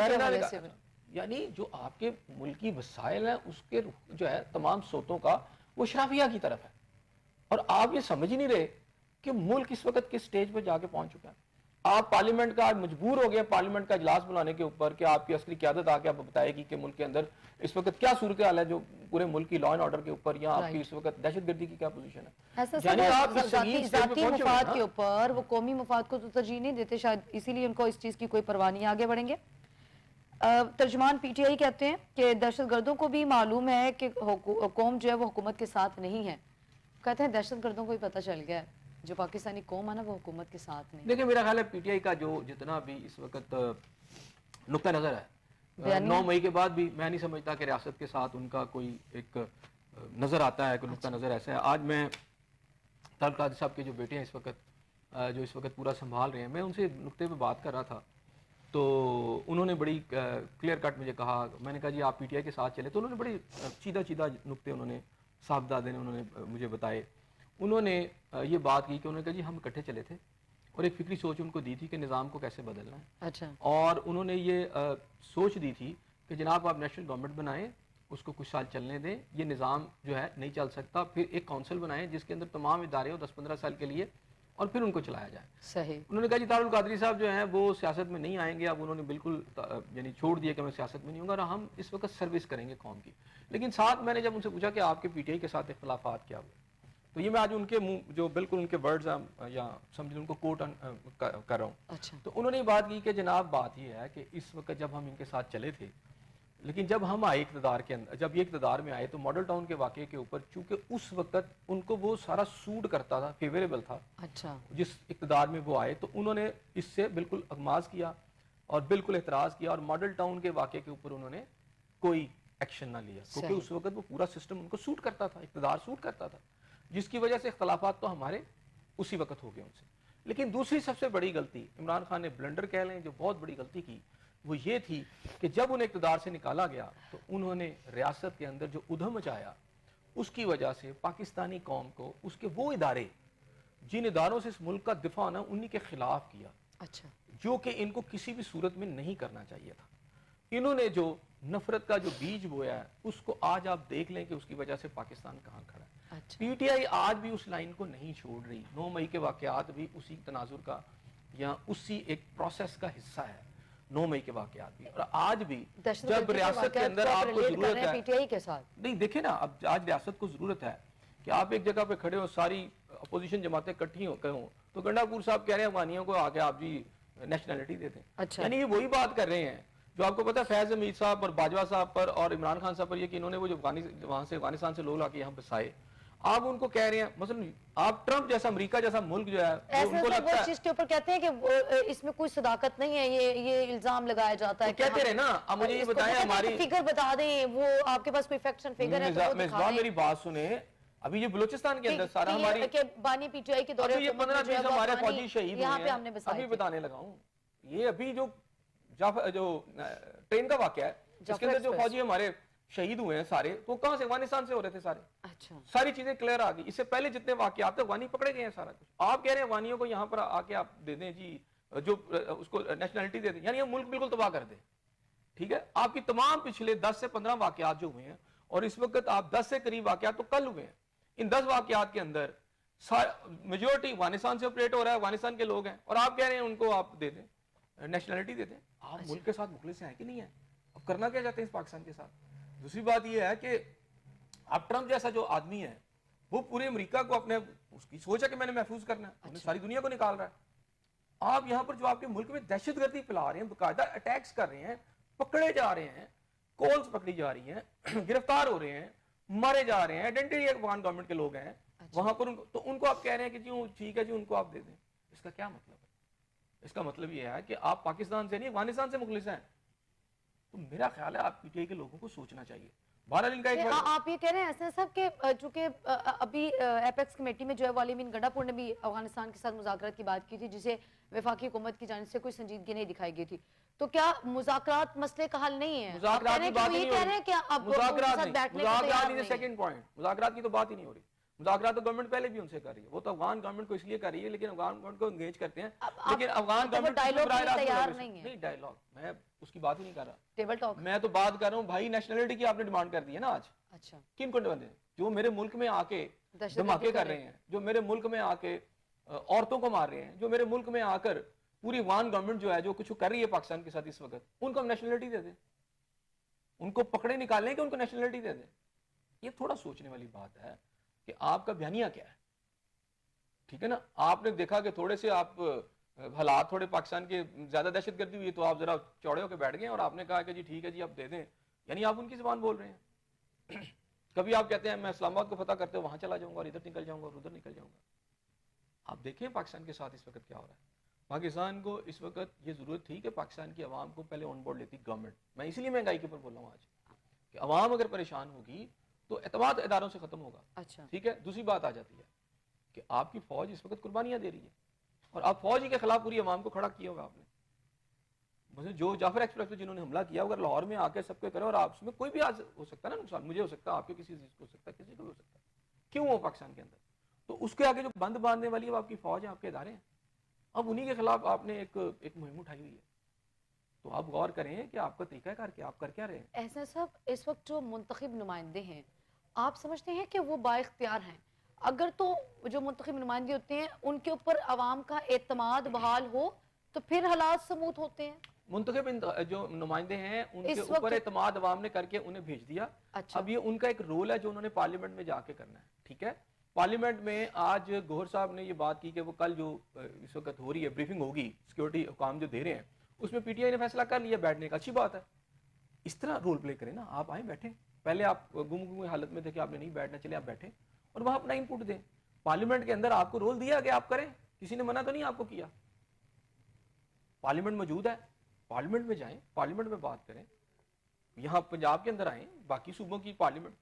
یعنی جو آپ کے ملکی وسائل ہیں اس کے جو ہے تمام سوتوں کا وہ اشرافیہ کی طرف ہے, اور آپ یہ سمجھ ہی نہیں رہے کہ ملک اس وقت کس سٹیج پہ جا کے پہنچ چکا ہے. آپ پارلیمنٹ کا مجبور ہو گئے پارلیمنٹ کا اجلاس بلانے کے اوپر کہ آپ کی عسکری قیادت آ کے آپ بتائے گی کہ ملک کے اندر اس وقت کیا صورتحال ہے, جو پورے ملک کی لا اینڈ آرڈر کے اوپر, یا آپ کی اس وقت دہشت گردی کی کیا پوزیشن ہے. یعنی آپ ذاتی مفاد کے اوپر وہ قومی مفاد کو تو ترجیح نہیں دیتے, شاید اسی لیے ان کو اس چیز کی کوئی پرواہ نہیں. آگے بڑھیں گے. ترجمان پی ٹی آئی کہتے ہیں کہ دہشت گردوں کو بھی معلوم ہے کہ قوم جو ہے وہ حکومت کے ساتھ نہیں ہے. کہتے ہیں دہشت گردوں کو بھی پتہ چل گیا ہے جو پاکستانی قوم ہے نا وہ حکومت کے ساتھ نہیں. دیکھیں میرا خیال ہے پی ٹی آئی کا جو جتنا بھی اس وقت نقطہ نظر ہے, 9 مئی کے بعد بھی میں نہیں سمجھتا کہ ریاست کے ساتھ ان کا کوئی ایک نظر آتا ہے, کوئی نقطہ نظر ایسا ہے. آج میں طارق قادری صاحب کے جو بیٹے ہیں اس وقت پورا سنبھال رہے ہیں, میں ان سے نقطے پہ بات کر رہا تھا, تو انہوں نے بڑی کلیئر کٹ مجھے کہا. میں نے کہا جی آپ پی ٹی آئی کے ساتھ چلے, تو انہوں نے بڑی چیدہ نقطے انہوں نے صاحبزادے نے انہوں نے مجھے بتائے. انہوں نے یہ بات کی کہ انہوں نے کہا جی ہم اکٹھے چلے تھے اور ایک فکری سوچ ان کو دی تھی کہ نظام کو کیسے بدلنا ہے. اچھا. اور انہوں نے یہ سوچ دی تھی کہ جناب آپ نیشنل گورنمنٹ بنائیں, اس کو کچھ سال چلنے دیں, یہ نظام جو ہے نہیں چل سکتا, پھر ایک کونسل بنائیں جس کے اندر تمام ادارے ہو 10-15 سال کے لیے, اور پھر ان کو چلایا جائے. صحیح. انہوں نے کہا جی طارق القادری صاحب جو ہیں وہ سیاست میں نہیں آئیں گے. اب انہوں نے بالکل یعنی چھوڑ دیا کہ میں سیاست میں نہیں ہوں گا, اور ہم اس وقت سروس کریں گے قوم کی. لیکن ساتھ میں نے جب ان سے پوچھا کہ آپ کے پی ٹی آئی کے ساتھ اختلافات کیا ہوئے, تو یہ میں آج ان کے منہ جو بالکل ان کے ورڈز ہیں یا سمجھ ان کو کوٹ کر رہا ہوں. اچھا. تو انہوں نے یہ بات کی کہ جناب بات یہ ہے کہ اس وقت جب ہم ان کے ساتھ چلے تھے لیکن جب ہم آئے اقتدار کے اندر، جب یہ اقتدار میں آئے تو ماڈل ٹاؤن کے واقعے کے اوپر چونکہ اس وقت ان کو وہ سارا سوٹ کرتا تھا، فیوریبل تھا، اچھا جس اقتدار میں وہ آئے تو انہوں نے اس سے بالکل اغماض کیا اور بالکل اعتراض کیا، اور ماڈل ٹاؤن کے واقعے کے اوپر انہوں نے کوئی ایکشن نہ لیا، کیونکہ اس وقت وہ پورا سسٹم ان کو سوٹ کرتا تھا، اقتدار سوٹ کرتا تھا، جس کی وجہ سے اختلافات تو ہمارے اسی وقت ہو گئے ان سے۔ لیکن دوسری سب سے بڑی غلطی عمران خان نے بلنڈر کہہ لیں جو بہت بڑی غلطی کی، وہ یہ تھی کہ جب انہیں اقتدار سے نکالا گیا تو انہوں نے ریاست کے اندر جو ادھم مچایا، اس کی وجہ سے پاکستانی قوم کو اس کے وہ ادارے جن اداروں سے اس ملک کا دفاع ہونا انہی کے خلاف کیا، اچھا جو کہ ان کو کسی بھی صورت میں نہیں کرنا چاہیے تھا۔ انہوں نے جو نفرت کا جو بیج بویا ہے اس کو آج آپ دیکھ لیں کہ اس کی وجہ سے پاکستان کہاں کھڑا ہے۔ اچھا پی ٹی آئی آج بھی اس لائن کو نہیں چھوڑ رہی، 9 مئی کے واقعات بھی اسی تناظر کا یا اسی ایک پروسیس کا حصہ ہے، 9 مئی کے واقعات بھی، اور آج بھی جب ریاست کے اندر آپ کو ضرورت ہے، پی ٹی آئی کے ساتھ نہیں دیکھیں نا، اب آج ریاست کو ضرورت ہے کہ آپ ایک جگہ پہ کھڑے ہو، ساری اپوزیشن جماعتیں اکٹھی ہو ہوں، تو گنڈا پور صاحب کہہ رہے ہیں افغانیوں کو آ کے آپ جی نیشنلٹی دیتے ہیں، اچھا یعنی یہ وہی بات کر رہے ہیں جو آپ کو پتا ہے فیض حمید صاحب اور باجوہ صاحب پر اور عمران خان صاحب پر، یہ کہ انہوں نے وہ جو وہاں سے افغانستان سے لوگ لا کے یہاں بسائے، آپ ان کو کہہ رہے ہیں مثلا آپ ٹرمپ جیسا امریکہ جیسا ملک جو ہے ایسے ان کو لگتا وہ ہے چیز کے اوپر کہتے ہیں کہ اس میں کوئی صداقت نہیں ہے، یہ الزام لگایا جاتا ہے، کہتے رہے نا۔ اب مجھے یہ بتائیں ہماری فگر بتا دیں، وہ آپ کے پاس کوئی فیکشن فگر ہے تو وہ مصباح دکھائیں میری بات سنیں، ابھی یہ بلوچستان کے اندر سارا ہماری کہ بانی پی ٹی آئی کے دورے ابھی یہ 15-20 ہمارے فوجی شہید یہاں پہ ہوئے ہم نے ہیں، بسائے ابھی بتانے لگا ہوں، یہ ابھی جو ٹرین کا واقعہ ہے اس کے اندر جو فوجی ہمارے شہید ہوئے ہیں سارے، تو کہاں سے؟ افغانستان سے ہو رہے تھے سارے، اچھا ساری چیزیں کلیئر آ گئی۔ اس سے پہلے جتنے واقعات تھے افغانی پکڑے گئے ہیں سارا کچھ، آپ کہہ رہے ہیں افغانیوں کو یہاں پر آ کے آپ دے دیں جی جو اس کو نیشنلٹی دے دیں، یعنی یہ ملک بالکل تباہ کر دیں، ٹھیک ہے؟ آپ کی تمام پچھلے 10 سے 15 واقعات جو ہوئے ہیں، اور اس وقت آپ 10 سے قریب واقعات تو کل ہوئے ہیں، ان 10 واقعات کے اندر میجورٹی افغانستان سے آپریٹ ہو رہا ہے، افغانستان کے لوگ ہیں، اور آپ کہہ رہے ہیں ان کو آپ دے دیں نیشنلٹی دے دیں۔ آپ ملک کے ساتھ مخلص ہیں کہ نہیں ہیں؟ اب کرنا کیا چاہتے ہیں اس پاکستان کے ساتھ؟ دوسری بات یہ ہے کہ اب ٹرمپ جیسا جو آدمی ہے وہ پورے امریکہ کو اپنے اس کی سوچ ہے کہ میں نے محفوظ کرنا ہے، انہیں ساری دنیا کو نکال رہا ہے۔ آپ یہاں پر جو آپ کے ملک میں دہشت گردی پھیلا رہے ہیں، باقاعدہ اٹیکس کر رہے ہیں، پکڑے جا رہے ہیں، کالز پکڑی جا رہی ہیں، گرفتار ہو رہے ہیں، مارے جا رہے ہیں، آئیڈینٹی افغان گورنمنٹ کے لوگ ہیں وہاں پر، تو ان کو آپ کہہ رہے ہیں کہ جی ٹھیک ہے جی ان کو آپ دے دیں، اس کا کیا مطلب ہے؟ اس کا مطلب یہ ہے کہ آپ پاکستان سے نہیں افغانستان سے مخلص ہیں۔ تو میرا خیال ہے آپ پی ٹی آئی کے لوگوں کو سوچنا چاہیے۔ بہرحال ان کا ایک آپ یہ کہہ رہے ہیں ایسا صاحب کہ چونکہ ابھی ایپیکس کمیٹی میں جو ہے والمین گنڈا پور نے بھی افغانستان کے ساتھ مذاکرات کی بات کی تھی، جسے وفاقی حکومت کی جانب سے کوئی سنجیدگی نہیں دکھائی گئی تھی، تو کیا مذاکرات مسئلے کا حل نہیں ہے؟ مذاکرات کی بات ہی نہیں ہو رہی، مذاکرات نہیں، سیکنڈ پوائنٹ، مذاکرات کی تو بات ہی نہیں ہو رہی۔ مذاکرات تو گورنمنٹ پہلے بھی ان سے کر رہی ہے، وہ تو افغان گورنمنٹ کو اس لیے کر رہی ہے، لیکن افغان گورنمنٹ کو انگیج کرتے ہیں، لیکن افغان گورنمنٹ تیار نہیں ہے۔ نہیں ڈائیلاگ، میں اس کی بات ہی نہیں کر رہا، ٹیبل ٹاک میں تو بات کر رہا ہوں بھائی نیشنلٹی کی آپ نے ڈیمانڈ کر دی ہے نا آج۔ اچھا کن کو ڈیمانڈ؟ جو میرے ملک میں آ کے دھماکے کر رہے ہیں، جو میرے ملک میں آ کے عورتوں کو مار رہے ہیں، جو میرے ملک میں آ کر پوری افغان گورنمنٹ جو ہے جو کچھ کر رہی ہے پاکستان کے ساتھ اس وقت، ان کو ہم نیشنلٹی دے دیں، ان کو پکڑے نکالیں کہ ان کو نیشنلٹی دے دیں؟ یہ تھوڑا سوچنے والی بات ہے کہ آپ کا بیانیہ کیا ہے، ٹھیک ہے نا؟ آپ نے دیکھا کہ تھوڑے سے آپ حالات تھوڑے پاکستان کے زیادہ دہشت گردی ہوئی تو آپ ذرا چوڑے ہو کے بیٹھ گئے اور آپ نے کہا کہ جی ٹھیک ہے جی آپ دے دیں، یعنی آپ ان کی زبان بول رہے ہیں۔ کبھی آپ کہتے ہیں میں اسلام آباد کو فتح کرتے وہاں چلا جاؤں گا اور ادھر نکل جاؤں گا اور ادھر نکل جاؤں گا۔ آپ دیکھیں پاکستان کے ساتھ اس وقت کیا ہو رہا ہے۔ پاکستان کو اس وقت یہ ضرورت تھی کہ پاکستان کی عوام کو پہلے آن بورڈ لیتی گورنمنٹ۔ میں اسی لیے مہنگائی کے اوپر بول رہا ہوں آج کہ عوام اگر پریشان ہوگی تو اعتماد اداروں سے ختم ہوگا، اچھا ٹھیک ہے؟ دوسری بات آ جاتی ہے کہ آپ کی فوج اس وقت قربانیاں دے رہی ہے اور آپ فوج ہی کے خلاف پوری عوام کو کھڑا کیا ہوگا آپ نے۔ مثلا جو جعفر ایکسپریس پہ جنہوں نے حملہ کیا، اگر لاہور میں آ کے سب کو کرے اور آپ اس میں کوئی بھی آج ہو سکتا ہے نا نقصان، مجھے ہو سکتا ہے، آپ کے کسی چیز کو ہو سکتا ہے، کسی کو بھی ہو سکتا ہے، کیوں ہو پاکستان کے اندر؟ تو اس کے آگے جو بند باندھنے والی ہے وہ آپ کی فوج ہے، آپ کے ادارے ہیں، اب انہی کے خلاف آپ نے ایک مہم اٹھائی ہوئی ہے۔ تو آپ غور کریں کہ آپ کا طریقہ کار کیا، آپ کر کیا رہے ہیں؟ احسن صاحب اس وقت جو منتخب نمائندے ہیں آپ سمجھتے ہیں کہ وہ با اختیار ہیں؟ اگر تو جو منتخب نمائندے ہوتے ہیں ان کے اوپر عوام کا اعتماد بحال ہو تو پھر حالات سموتھ ہوتے ہیں۔ منتخب جو نمائندے ہیں ان کے اوپر اعتماد عوام نے کر کے انہیں بھیج دیا، اب یہ ان کا ایک رول ہے جو انہوں نے پارلیمنٹ میں جا کے کرنا ہے، ٹھیک ہے؟ پارلیمنٹ میں آج گوہر صاحب نے یہ بات کی کہ وہ کل جو اس وقت ہو رہی ہے بریفنگ ہوگی سیکورٹی حکام جو دے رہے ہیں، اس میں پی ٹی آئی نے فیصلہ کر لیا بیٹھنے کا، اچھی بات ہے، اس طرح رول پلے کریں نا, آپ آئیں بیٹھیں, پہلے آپ گم حالت میں تھے کہ آپ نے نہیں بیٹھنا, چلے آپ بیٹھیں اور وہاں اپنا ان پٹ دیں. پارلیمنٹ کے اندر آپ کو رول دیا کہ آپ کریں, کسی نے منع تو نہیں آپ کو کیا. پارلیمنٹ موجود ہے, پارلیمنٹ میں جائیں, پارلیمنٹ میں بات کریں. یہاں پنجاب کے اندر آئیں, باقی صوبوں کی پارلیمنٹ,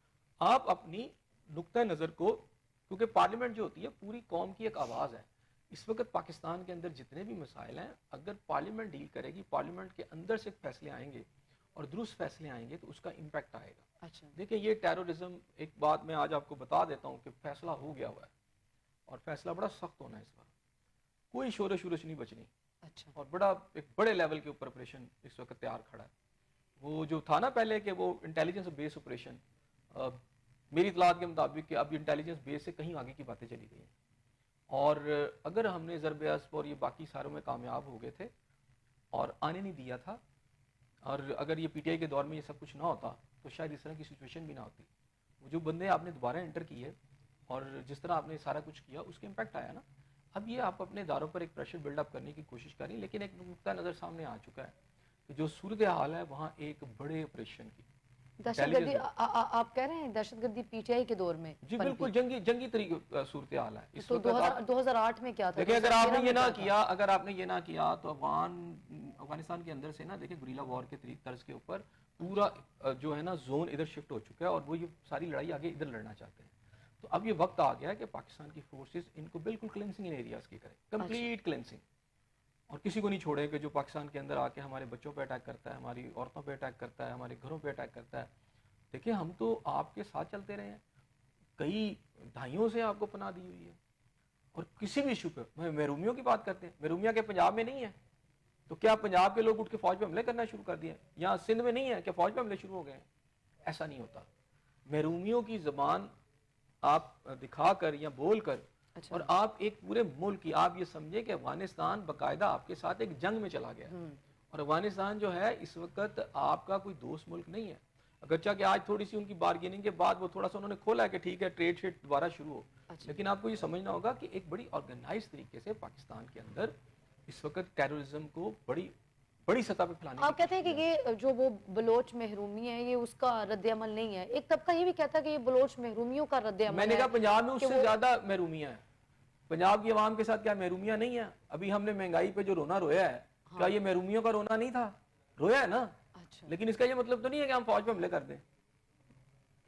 آپ اپنی نقطہ نظر کو, کیونکہ پارلیمنٹ جو ہوتی ہے پوری قوم کی ایک آواز ہے. اس وقت پاکستان کے اندر جتنے بھی مسائل ہیں, اگر پارلیمنٹ ڈیل کرے گی, پارلیمنٹ کے اندر سے فیصلے آئیں گے اور درست فیصلے آئیں گے تو اس کا امپیکٹ آئے گا. اچھا دیکھیں یہ ٹیررزم, ایک بات میں آج آپ کو بتا دیتا ہوں کہ فیصلہ ہو گیا ہوا ہے اور فیصلہ بڑا سخت ہونا ہے اس بار, کوئی شورش نہیں بچنی, اچھا اور ایک بڑے لیول کے اوپر آپریشن اس وقت تیار کھڑا ہے. وہ جو تھا نا پہلے کہ وہ انٹیلیجنس بیس آپریشن, میری اطلاعات کے مطابق کہ اب انٹیلیجنس بیس سے کہیں آگے کی باتیں چلی گئی ہیں. اور اگر ہم نے ضرب اسپ اور یہ باقی ساروں میں کامیاب ہو گئے تھے اور آنے نہیں دیا تھا, اور اگر یہ پی ٹی آئی کے دور میں یہ سب کچھ نہ ہوتا تو شاید اس طرح کی سچویشن بھی نہ ہوتی. وہ جو بندے آپ نے دوبارہ انٹر کیے اور جس طرح آپ نے سارا کچھ کیا, اس کے امپیکٹ آیا نا. اب یہ آپ اپنے اداروں پر ایک پریشر بلڈ اپ کرنے کی کوشش کریں, لیکن ایک نقطہ نظر سامنے آ چکا ہے کہ جو صورتحال ہے وہاں ایک بڑے آپریشن کی دہشت گردی, آپ کہہ رہے ہیں دہشت گردی پی ٹی آئی کے دور میں جی بالکل جنگی طریقے صورتحال ہے اس تو وقت. 2008 میں کیا تھا؟ دیکھیں اگر آپ نے یہ نہ کیا تو افغانستان کے اندر سے نا, دیکھیں گریلا وار کے طرز کے اوپر پورا جو ہے نا زون ادھر شفٹ ہو چکا ہے اور وہ یہ ساری لڑائی آگے ادھر لڑنا چاہتے ہیں. تو اب یہ وقت آ گیا ہے کہ پاکستان کی فورسز ان کو بالکل کلینسنگ ان ایریاز کی کریں, کمپلیٹ کلینسنگ, اور کسی کو نہیں چھوڑے کہ جو پاکستان کے اندر آ کے ہمارے بچوں پہ اٹیک کرتا ہے, ہماری عورتوں پہ اٹیک کرتا ہے, ہمارے گھروں پہ اٹیک کرتا ہے. دیکھیں ہم تو آپ کے ساتھ چلتے رہے ہیں, کئی دہائیوں سے آپ کو پناہ دی ہوئی ہے, اور کسی بھی ایشو پہ محرومیوں کی بات کرتے ہیں. محرومیاں کے پنجاب میں نہیں ہے تو کیا پنجاب کے لوگ اٹھ کے فوج پہ حملے کرنا شروع کر دیے؟ یہاں سندھ میں نہیں ہے کہ فوج پہ حملے شروع ہو گئے ہیں؟ ایسا نہیں ہوتا. محرومیوں کی زبان آپ دکھا کر یا بول کر, اور آپ ایک پورے ملک کی, آپ یہ سمجھے کہ افغانستان باقاعدہ آپ کے ساتھ ایک جنگ میں چلا گیا, اور افغانستان جو ہے اس وقت آپ کا کوئی دوست ملک نہیں ہے. اگرچہ کہ آج تھوڑی سی ان کی بارگیننگ کے بعد وہ تھوڑا سا انہوں نے کھولا ہے کہ ٹھیک ہے ٹریڈ شیٹ دوبارہ شروع ہو, لیکن آپ کو یہ سمجھنا ہوگا کہ ایک بڑی آرگنائز طریقے سے پاکستان کے اندر اس وقت ٹیررزم کو بڑی سطح پہ پھیلانے. آپ کہتے ہیں کہ یہ جو وہ بلوچ محرومی ہے یہ اس کا رد عمل نہیں ہے, ایک طبقہ یہ بھی کہتا ہے کہ یہ بلوچ محرومیوں کا رد عمل ہے. میں نے کہا پنجاب میں اس سے زیادہ محرومیاں ہیں. پنجاب کی عوام کے ساتھ کیا محرومیاں نہیں ہیں؟ ابھی ہم نے مہنگائی پہ جو رونا رویا ہے, کیا یہ محرومیوں کا رونا نہیں تھا؟ رویا ہے نا. لیکن اس کا یہ مطلب تو نہیں ہے کہ ہم فوج پہ حملے کر دیں.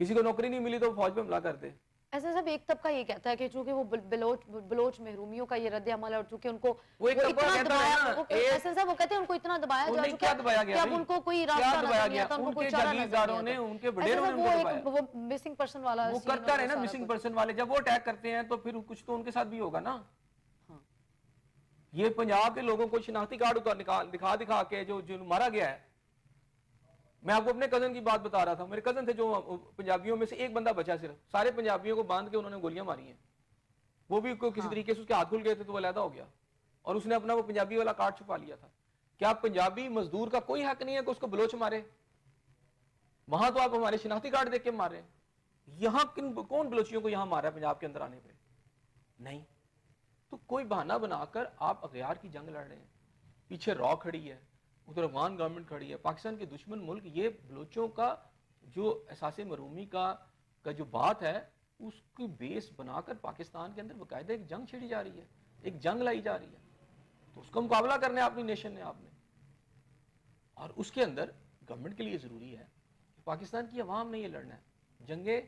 کسی کو نوکری نہیں ملی تو فوج پہ حملہ کر دیں. ایسا سب ایک طبقہ یہ کہتا ہے کہ چونکہ وہ بلوچ محرومیوں کا یہ رد عمل ہے, اور چونکہ ان کو وہ اتنا دبایا, ایسا سب وہ کہتے ہیں ان کو اتنا دبایا جا چکا ہے کہ اب ان کو کوئی راستہ نظر نہیں آتا, ان کو کوئی چارہ نظر نہیں آتا. ان کے وڈیروں نے ان کو دبایا. وہ مسنگ پرسن والا وہ کرتا رہے نا مسنگ پرسن والے, جب وہ اٹیک کرتے ہیں تو پھر کچھ تو ان کے ساتھ بھی ہوگا نا. یہ پنجاب کے لوگوں کو شناختی کارڈ دکھا کے جو مارا گیا ہے. میں آپ کو اپنے کزن کی بات بتا رہا تھا, میرے کزن تھے جو پنجابیوں میں سے ایک بندہ بچا, صرف سارے پنجابیوں کو باندھ کے انہوں نے گولیاں ماری ہیں. وہ بھی کسی طریقے سے اس کے ہاتھ کھل گئے تھے تو وہ علیحدہ ہو گیا, اور اس نے اپنا وہ پنجابی والا کارڈ چھپا لیا تھا. کیا پنجابی مزدور کا کوئی حق نہیں ہے کہ اس کو بلوچ مارے؟ وہاں تو آپ ہمارے شناختی کارڈ دیکھ کے مار رہے ہیں. یہاں کون بلوچیوں کو یہاں مارا ہے پنجاب کے اندر آنے پہ؟ نہیں. تو کوئی بہانہ بنا کر آپ اغیار کی جنگ لڑ رہے ہیں. پیچھے را کھڑی ہے, ادھر افغان گورنمنٹ کھڑی ہے, پاکستان کے دشمن ملک. یہ بلوچوں کا جو احساس مرومی کا جو بات ہے اس کی بیس بنا کر پاکستان کے اندر باقاعدہ ایک جنگ چھڑی جا رہی ہے, ایک جنگ لائی جا رہی ہے. تو اس کا مقابلہ کرنا ہے اپنی نیشن نے, آپ نے. اور اس کے اندر گورنمنٹ کے لیے ضروری ہے کہ پاکستان کی عوام نے یہ لڑنا ہے. جنگیں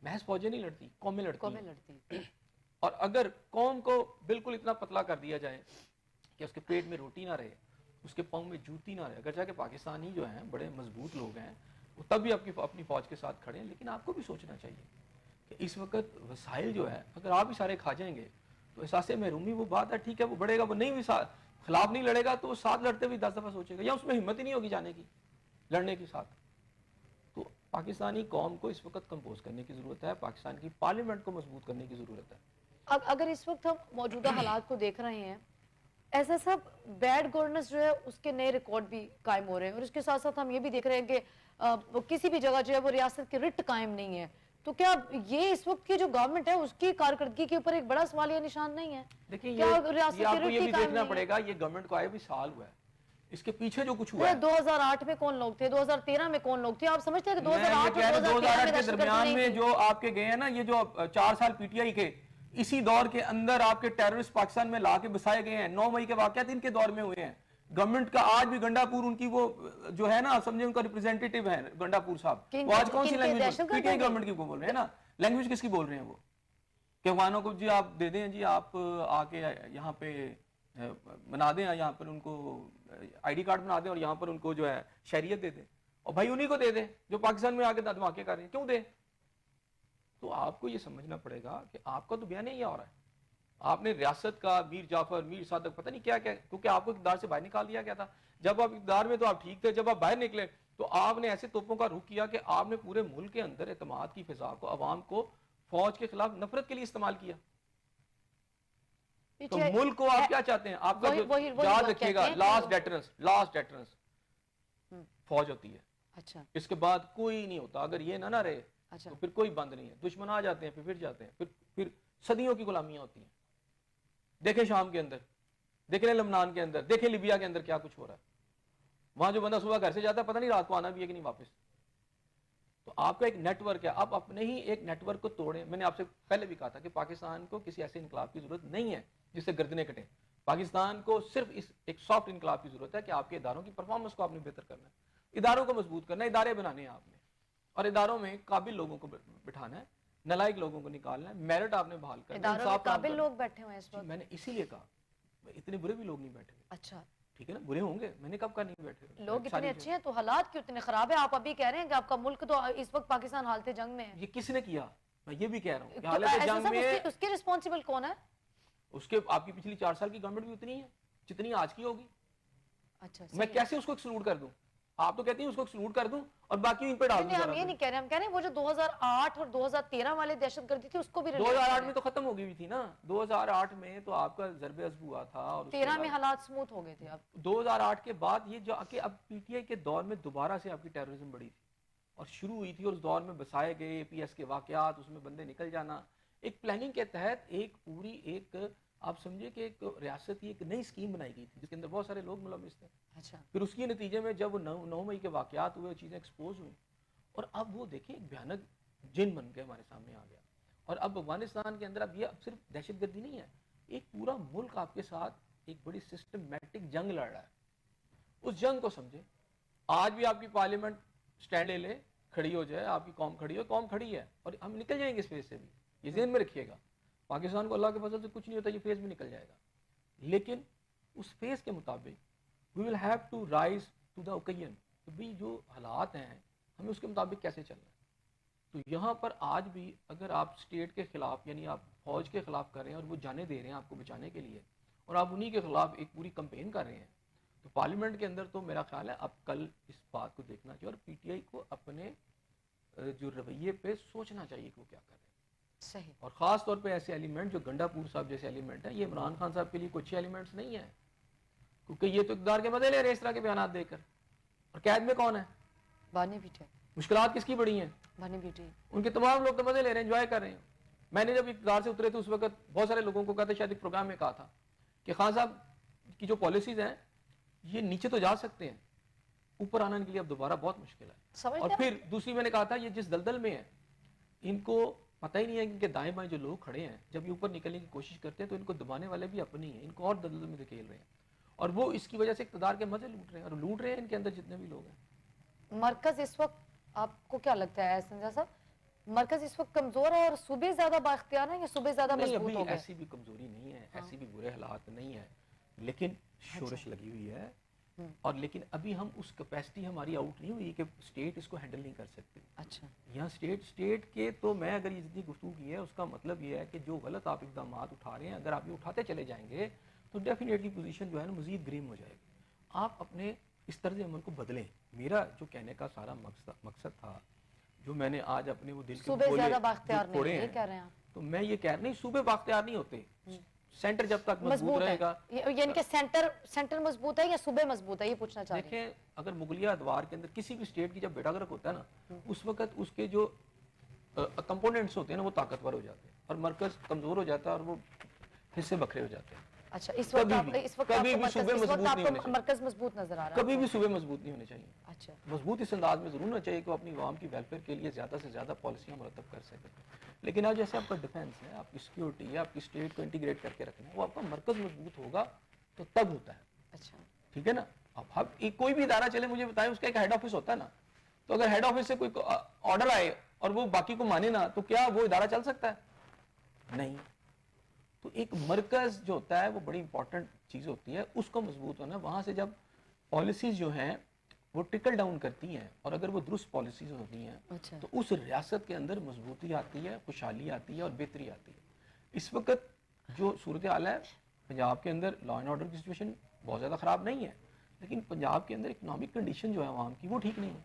محض فوجیں نہیں لڑتی, قومیں لڑتی. اور اگر قوم کو بالکل اتنا پتلا کر دیا جائے کہ اس کے پیٹ میں روٹی نہ رہے, اس کے پاؤں میں جوتی نہ رہے, اگر جا کے پاکستانی جو ہیں بڑے مضبوط لوگ ہیں وہ تب بھی اپنی فوج کے ساتھ کھڑے ہیں. لیکن آپ کو بھی سوچنا چاہیے کہ اس وقت وسائل جو ہے اگر آپ ہی سارے کھا جائیں گے تو احساس محرومی وہ بات ہے, ٹھیک ہے وہ بڑھے گا, وہ نہیں بھی خلاف نہیں لڑے گا تو وہ ساتھ لڑتے ہوئے 10 دفعہ سوچے گا, یا اس میں ہمت ہی نہیں ہوگی جانے کی لڑنے کے ساتھ. تو پاکستانی قوم کو اس وقت کمپوز کرنے کی ضرورت ہے, پاکستان کی پارلیمنٹ کو مضبوط کرنے کی ضرورت ہے. اگر اس وقت ہم موجودہ حالات کو دیکھ رہے ہیں, ایسا سب بیڈ گورننس جو ہے اس کے نئے ریکارڈ بھی قائم ہو رہے ہیں, اور اس کے ساتھ ساتھ ہم یہ بھی دیکھ رہے ہیں کہ کسی بھی جگہ جو ہے وہ ریاست کی رٹ قائم نہیں ہے. تو کیا یہ اس وقت کی جو گورنمنٹ ہے اس کی کارکردگی کے اوپر ایک بڑا سوالیہ نشان نہیں ہے؟ دیکھیں یہ آپ کو یہ بھی دیکھنا پڑے گا, یہ گورنمنٹ کو آئے بھی سال ہوا ہے, اس کے پیچھے جو کچھ ہوا ہے 2008 میں کون لوگ تھے, 2013 میں کون لوگ تھے, آپ سمجھتے ہیں کہ 2008 اور 2008 کے درمیان میں جو آپ کے گئے ہیں نا, یہ جو 4 سال پی ٹی آئی کے, اسی دور کے اندر آپ کے ٹیررسٹ پاکستان میں لا کے بسائے گئے ہیں. 9 مئی کے واقعات ان کے دور میں ہوئے ہیں. گورنمنٹ کا آج بھی گنڈا پور ان کی وہ جو ہے نا, سمجھے ان کا ریپرزینٹیٹیو ہے گنڈا پور صاحب, وہ آج کون سی لینگویج پی ٹی آئی گورنمنٹ کی بول رہے ہیں نا, لینگویج کس کی بول رہے ہیں وہ, کہ افغانوں کو جی آپ دے دیں, جی آپ آ کے یہاں پہ بنا دیں, یہاں پر ان کو آئی ڈی کارڈ بنا دیں اور یہاں پر ان کو جو ہے شہریت دے دیں, اور بھائی انہی کو دے دیں جو پاکستان میں آ کے دھماکے کر رہے ہیں, کیوں دیں؟ تو آپ کو یہ سمجھنا پڑے گا کہ آپ کا تو بیان نہیں آ رہا ہے. آپ نے ریاست کا میر جعفر, میر صادق, پتہ نہیں کیا کیا, کیونکہ آپ کو اقتدار سے باہر نکال دیا گیا تھا. جب آپ اقتدار میں تو آپ ٹھیک تھے, جب آپ باہر نکلے تو آپ نے ایسے توپوں کا رخ کیا کہ آپ نے پورے ملک کے اندر اعتماد کی فضا کو, عوام کو فوج کے خلاف نفرت کے لیے استعمال کیا. تو ملک کو آپ کیا چاہتے ہیں؟ آپ کا یاد رکھیے گا, لاسٹ ڈیٹرنس فوج ہوتی ہے. اچھا, اس کے بعد کوئی نہیں ہوتا. اگر یہ نہ رہے تو پھر کوئی بند نہیں ہے. دشمن آ جاتے ہیں, پھر جاتے ہیں, پھر صدیوں کی غلامیاں ہوتی ہیں. دیکھیں شام کے اندر, دیکھیں لبنان کے اندر, دیکھیں لیبیا کے اندر کیا کچھ ہو رہا ہے. وہاں جو بندہ صبح گھر سے جاتا ہے پتہ نہیں رات کو آنا بھی ہے کہ نہیں واپس. تو آپ کا ایک نیٹ ورک ہے, آپ اپنے ہی ایک نیٹ ورک کو توڑیں. میں نے آپ سے پہلے بھی کہا تھا کہ پاکستان کو کسی ایسے انقلاب کی ضرورت نہیں ہے جس سے گردنیں کٹیں. پاکستان کو صرف ایک سافٹ انقلاب کی ضرورت ہے کہ آپ کے اداروں کی پرفارمنس کو آپ نے بہتر کرنا ہے, اداروں کو مضبوط کرنا ہے, ادارے بنانے ہیں آپ نے, اور اداروں میں قابل لوگوں کو بٹھانا ہے, نالائق لوگوں کو نکالنا ہے, میرٹ آپ نے بحال کرنا ہے. اداروں میں قابل لوگ بیٹھے ہوئے ہیں اس وقت. میں نے اسی لیے کہا اتنے برے بھی لوگ نہیں بیٹھے. اچھا, ٹھیک ہے نا, برے ہوں گے, میں نے کب کہا نہیں بیٹھے. لوگ اتنے اچھے ہیں تو حالات کیوں اتنے خراب ہیں؟ آپ ابھی کہہ رہے ہیں کہ آپ کا ملک تو اس وقت پاکستان حالت جنگ میں ہے. یہ کس نے کیا؟ میں یہ بھی کہہ رہا ہوں کہ حالت جنگ میں اس کے رسپانسبل کون ہے؟ اس کے آپ کی پچھلی 4 سال کی گورنمنٹ بھی اتنی ہے جتنی آج کی ہوگی. اچھا, میں کیسے اس کو ایکسکلوڈ کر دوں؟ آپ تو کہتے ہیں اس کو ایکسکلوڈ کر دوں اور باقی ان پہ ڈال دوں. ہم یہ نہیں کہہ رہے, ہم کہہ رہے ہیں وہ جو 2008 اور 2013 والے دہشت گردی تھی اس کو بھی 2008 میں تو ختم ہو گئی بھی تھی نا. 2008 میں تو آپ کا ضرب عضب ہوا تھا, اور 13 میں حالات سموتھ ہو گئے تھے. اب 2008 کے بعد یہ جو کہ اب پی ٹی آئی کے دور میں دوبارہ سے آپ کی ٹیررزم بڑھی تھی اور شروع ہوئی تھی, اور اس دور میں بسائے گئے پی ایس کے واقعات, اس میں بندے نکل جانا, ایک پلاننگ کے تحت ایک پوری ایک آپ سمجھے کہ ایک ریاست کی ایک نئی اسکیم بنائی گئی تھی جس کے اندر بہت سارے لوگ ملوث تھے. اچھا, پھر اس کے نتیجے میں جب 9 مئی کے واقعات ہوئے, چیزیں ایکسپوز ہوئیں, اور اب وہ دیکھیں ایک بھیانک جن بن کے ہمارے سامنے آ گیا. اور اب افغانستان کے اندر اب یہ اب صرف دہشت گردی نہیں ہے, ایک پورا ملک آپ کے ساتھ ایک بڑی سسٹمیٹک جنگ لڑ رہا ہے. اس جنگ کو سمجھے. آج بھی آپ کی پارلیمنٹ سٹینڈ لے لے, کھڑی ہو جائے, آپ کی قوم کھڑی ہو, قوم کھڑی ہے, اور ہم نکل جائیں گے اس فیز سے بھی. یہ ذہن میں رکھیے گا, پاکستان کو اللہ کے فضل سے کچھ نہیں ہوتا, یہ فیز بھی نکل جائے گا. لیکن اس فیز کے مطابق we will have to rise to the occasion. تو بھی جو حالات ہیں ہمیں اس کے مطابق کیسے چلنا ہے. تو یہاں پر آج بھی اگر آپ اسٹیٹ کے خلاف یعنی آپ فوج کے خلاف کر رہے ہیں اور وہ جانے دے رہے ہیں آپ کو بچانے کے لیے, اور آپ انہی کے خلاف ایک پوری کمپین کر رہے ہیں, تو پارلیمنٹ کے اندر تو میرا خیال ہے اب کل اس بات کو دیکھنا چاہیے, اور پی ٹی آئی کو اپنے جو رویے پہ سوچنا چاہیے کہ وہ کیا کر رہے ہیں. صحیح. اور خاص طور پہ ایسے ایلیمنٹ جو گنڈا پور صاحب جیسے ایلیمنٹ ہیں, یہ عمران خان صاحب کے لیے کوئی اچھے ایلیمنٹس نہیں ہیں, کیونکہ یہ تو اقتدار کے مزے لے رہے ہیں اس طرح کے بیانات دے کر. اور قید میں کون ہے؟ بانی بیٹے. مشکلات کس کی بڑی ہیں؟ بانی بیٹے. ان کے تمام لوگ تو مزے لے رہے ہیں, انجوائے کر رہے ہیں. میں نے جب اقتدار سے اترے تھے اس وقت بہت سارے لوگوں کو کہا تھا, شاید ایک پروگرام میں کہا تھا کہ خان صاحب کی جو پالیسیز ہیں یہ نیچے تو جا سکتے ہیں, اوپر آنے کے لیے اب دوبارہ بہت مشکل ہے. اور پھر دوسری میں نے کہا تھا یہ جس دلدل میں ہے ان کو پتہ ہی نہیں ہے کہ ان کے دائیں بائیں جو لوگ کھڑے ہیں جب یہ اوپر نکلنے کی کوشش کرتے ہیں تو ان کو دبانے والے بھی اپنے ہی ہیں, ان کو اور دلدل میں دھکیل رہے ہیں, اور وہ اس کی وجہ سے اقتدار کے مزے لوٹ رہے ہیں, اور لوٹ رہے ہیں ان کے اندر جتنے بھی لوگ ہیں. مرکز اس وقت آپ کو کیا لگتا ہے سنجا صاحب, مرکز اس وقت کمزور ہے اور صوبے زیادہ بااختیار ہیں یا صوبے زیادہ مضبوط ہو گئے؟ ایسی بھی کمزوری نہیں ہے, ایسی بھی برے حالات نہیں ہے, لیکن شورش لگی ہوئی ہے. اور لیکن ابھی ہم اس کیپیسٹی ہماری آؤٹ نہیں ہوئی کہ اسٹیٹ اس کو ہینڈل نہیں کر سکتے. اچھا, یہاں اسٹیٹ کے تو میں اگر یہ جتنی گفتگو کی ہے اس کا مطلب یہ ہے کہ جو غلط آپ اقدامات اٹھا رہے ہیں اگر آپ یہ اٹھاتے چلے جائیں گے تو ڈیفینیٹلی پوزیشن جو ہے نا مزید گریم ہو جائے گی. آپ اپنے اس طرز عمل کو بدلیں. میرا جو کہنے کا سارا مقصد تھا, جو میں نے آج اپنے وہ دل کے صوبے زیادہ بااختیار نہیں یہ کہہ رہے ہیں آپ, تو میں یہ کہہ رہا نہیں صوبے بااختیار نہیں ہوتے, سینٹر جب تک مضبوط رہے گا. یعنی کہ سینٹر مضبوط ہے یا صوبے مضبوط ہے, یہ پوچھنا چاہ رہے ہیں. دیکھیں اگر مغلیہ ادوار کے اندر کسی بھی اسٹیٹ کی جب بیڑا گرک ہوتا ہے نا اس وقت اس کے جو کمپوننٹس ہوتے ہیں نا وہ طاقتور ہو جاتے ہیں, اور مرکز کمزور ہو جاتا ہے اور وہ حصے بکھرے ہو جاتے ہیں. اچھا اس وقت آپ اس وقت کبھی بھی صوبے مضبوط نہیں ہونے چاہیے، مرکز مضبوط نظر آ رہا ہے کبھی بھی صوبے مضبوط نہیں ہونے چاہیے. اچھا مضبوط اس انداز میں ضرور ہونا چاہیے کہ وہ اپنی عوام کی ویلفیئر کے لیے زیادہ سے زیادہ پالیسیاں مرتب کر سکیں. لیکن آج جیسے آپ کا ڈیفینس ہے، آپ کی سیکیورٹی ہے، آپ کی اسٹیٹ کو انٹیگریٹ کر کے رکھنا ہے، وہ آپ کا مرکز مضبوط ہوگا تو تب ہوتا ہے. اچھا ٹھیک ہے نا. اب کوئی بھی ادارہ چلے مجھے بتائیں اس کا ایک ہیڈ آفس ہوتا ہے نا، تو اگر ہیڈ آفس سے کوئی آرڈر آئے اور وہ باقی کو مانے نا تو کیا وہ ادارہ چل سکتا ہے؟ نہیں. تو ایک مرکز جو ہوتا ہے وہ بڑی امپورٹنٹ چیز ہوتی ہے، اس کو مضبوط ہونا. وہاں سے جب پالیسیز جو ہیں وہ ٹرکل ڈاؤن کرتی ہیں اور اگر وہ درست پالیسیز ہوتی ہیں اچھا تو اس ریاست کے اندر مضبوطی آتی ہے، خوشحالی آتی ہے اور بہتری آتی ہے. اس وقت جو صورتحال ہے پنجاب کے اندر لا اینڈ آرڈر کی سچویشن بہت زیادہ خراب نہیں ہے، لیکن پنجاب کے اندر اکنامک کنڈیشن جو ہے عوام کی وہ ٹھیک نہیں ہے.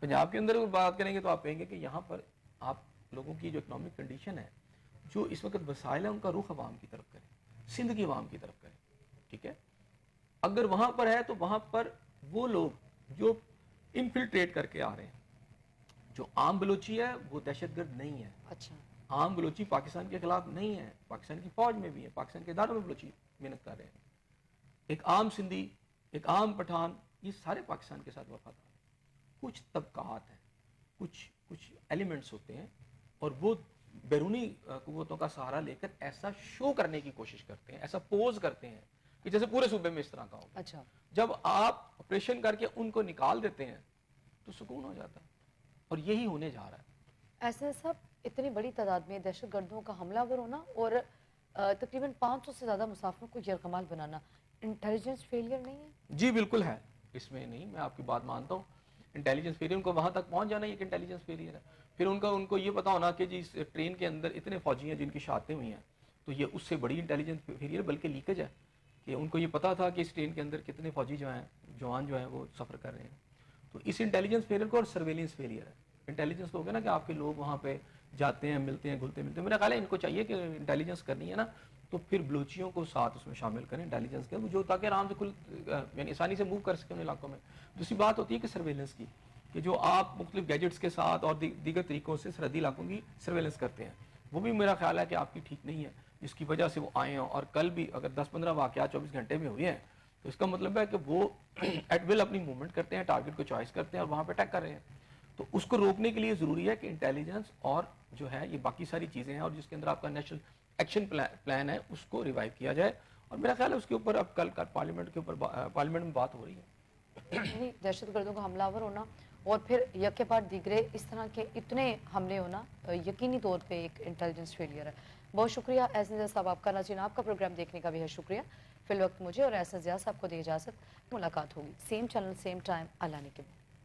پنجاب کے اندر بات کریں گے تو آپ کہیں گے کہ یہاں پر آپ لوگوں کی جو اکنامک کنڈیشن ہے، جو اس وقت وسائل ہیں ان کا رخ عوام کی طرف کریں، سندھ کی عوام کی طرف کریں. ٹھیک ہے. اگر وہاں پر ہے تو وہاں پر وہ لوگ جو انفلٹریٹ کر کے آ رہے ہیں، جو عام بلوچی ہے وہ دہشت گرد نہیں ہے. اچھا عام بلوچی پاکستان کے خلاف نہیں ہے، پاکستان کی فوج میں بھی ہے، پاکستان کے اداروں میں بلوچی محنت کر رہے ہیں. ایک عام سندھی، ایک عام پٹھان، یہ سارے پاکستان کے ساتھ وفادار ہیں. کچھ طبقات ہیں، کچھ ایلیمنٹس ہوتے ہیں اور وہ بیرونی قوتوں کا سہارا لے کر ایسا شو کرنے کی کوشش کرتے ہیں، ایسا پوز کرتے ہیں کہ جیسے پورے صوبے میں اس طرح کا ہو. اچھا جب آپ آپریشن کر کے ان کو نکال دیتے ہیں تو سکون ہو جاتا ہے، اور یہی ہونے جا رہا ہے. ایسے صاحب اتنی بڑی تعداد میں دہشت گردوں کا حملہ ور ہونا اور تقریباً 500 سے زیادہ مسافروں کو یرغمال بنانا انٹیلیجنس فیلئر نہیں ہے؟ جی بالکل ہے، اس میں نہیں، میں آپ کی بات مانتا ہوں. انٹیلیجنس فیلئر، ان کو وہاں تک پہنچ جانا یہ کہ انٹیلیجنس فیلئر ہے. پھر ان کو یہ پتا ہونا کہ جی اس ٹرین کے اندر اتنے فوجی ہیں جن کی شہادتیں ہوئی ہیں، تو یہ اس سے بڑی انٹیلیجنس فیلئر بلکہ لیکج ہے کہ ان کو یہ پتا تھا کہ اس ٹرین کے اندر کتنے فوجی جو ہیں، جوان جو ہیں وہ سفر کر رہے ہیں. تو اس انٹیلیجنس فیلئر کو اور سرویلنس فیلئر ہے. انٹیلیجنس تو ہو گیا نا کہ آپ کے لوگ وہاں پہ جاتے ہیں، ملتے ہیں، گھلتے ملتے ہیں. میرا خیال ہے ان کو چاہیے کہ انٹیلیجنس کرنی ہے نا تو پھر بلوچیوں کو ساتھ اس میں شامل کریں انٹیلیجنس کے، جو تاکہ آرام سے یعنی آسانی سے موو کر سکیں ان علاقوں میں. دوسری بات ہوتی ہے کہ سرویلنس کی، کہ جو آپ مختلف گیجٹس کے ساتھ اور دیگر طریقوں سے سرحدی علاقوں کی سرویلنس کرتے ہیں، وہ بھی میرا خیال ہے کہ آپ کی ٹھیک نہیں ہے، جس کی وجہ سے وہ آئے ہوں. اور کل بھی اگر 10-15 واقعات 24 گھنٹے میں ہوئے ہیں تو اس کا مطلب ہے کہ وہ ایٹ ول اپنی موومنٹ کرتے ہیں، ٹارگٹ کو چوائس کرتے ہیں اور وہاں پہ اٹیک کر رہے ہیں. تو اس کو روکنے کے لیے ضروری ہے کہ انٹیلیجنس اور جو ہے یہ باقی ساری چیزیں ہیں، اور جس کے اندر آپ کا نیشنل ایکشن پلان ہے اس کو ریوائیو کیا جائے. اور میرا خیال ہے اس کے اوپر اب کل پارلیمنٹ کے اوپر پارلیمنٹ میں بات ہو رہی ہے. یعنی دہشت گردوں کا حملہ ور ہونا اور پھر یکے بعد دیگرے اس طرح کے اتنے حملے ہونا یقینی طور پہ ایک انٹیلیجنس فیلئر ہے. بہت شکریہ احسن صاحب آپ کا. ناظرین آپ کا پروگرام دیکھنے کا بھی ہے شکریہ. فی الوقت مجھے اور احسن ضیاء صاحب کو دی اجازت. ملاقات ہوگی سیم چینل سیم ٹائم. اللہ نے کے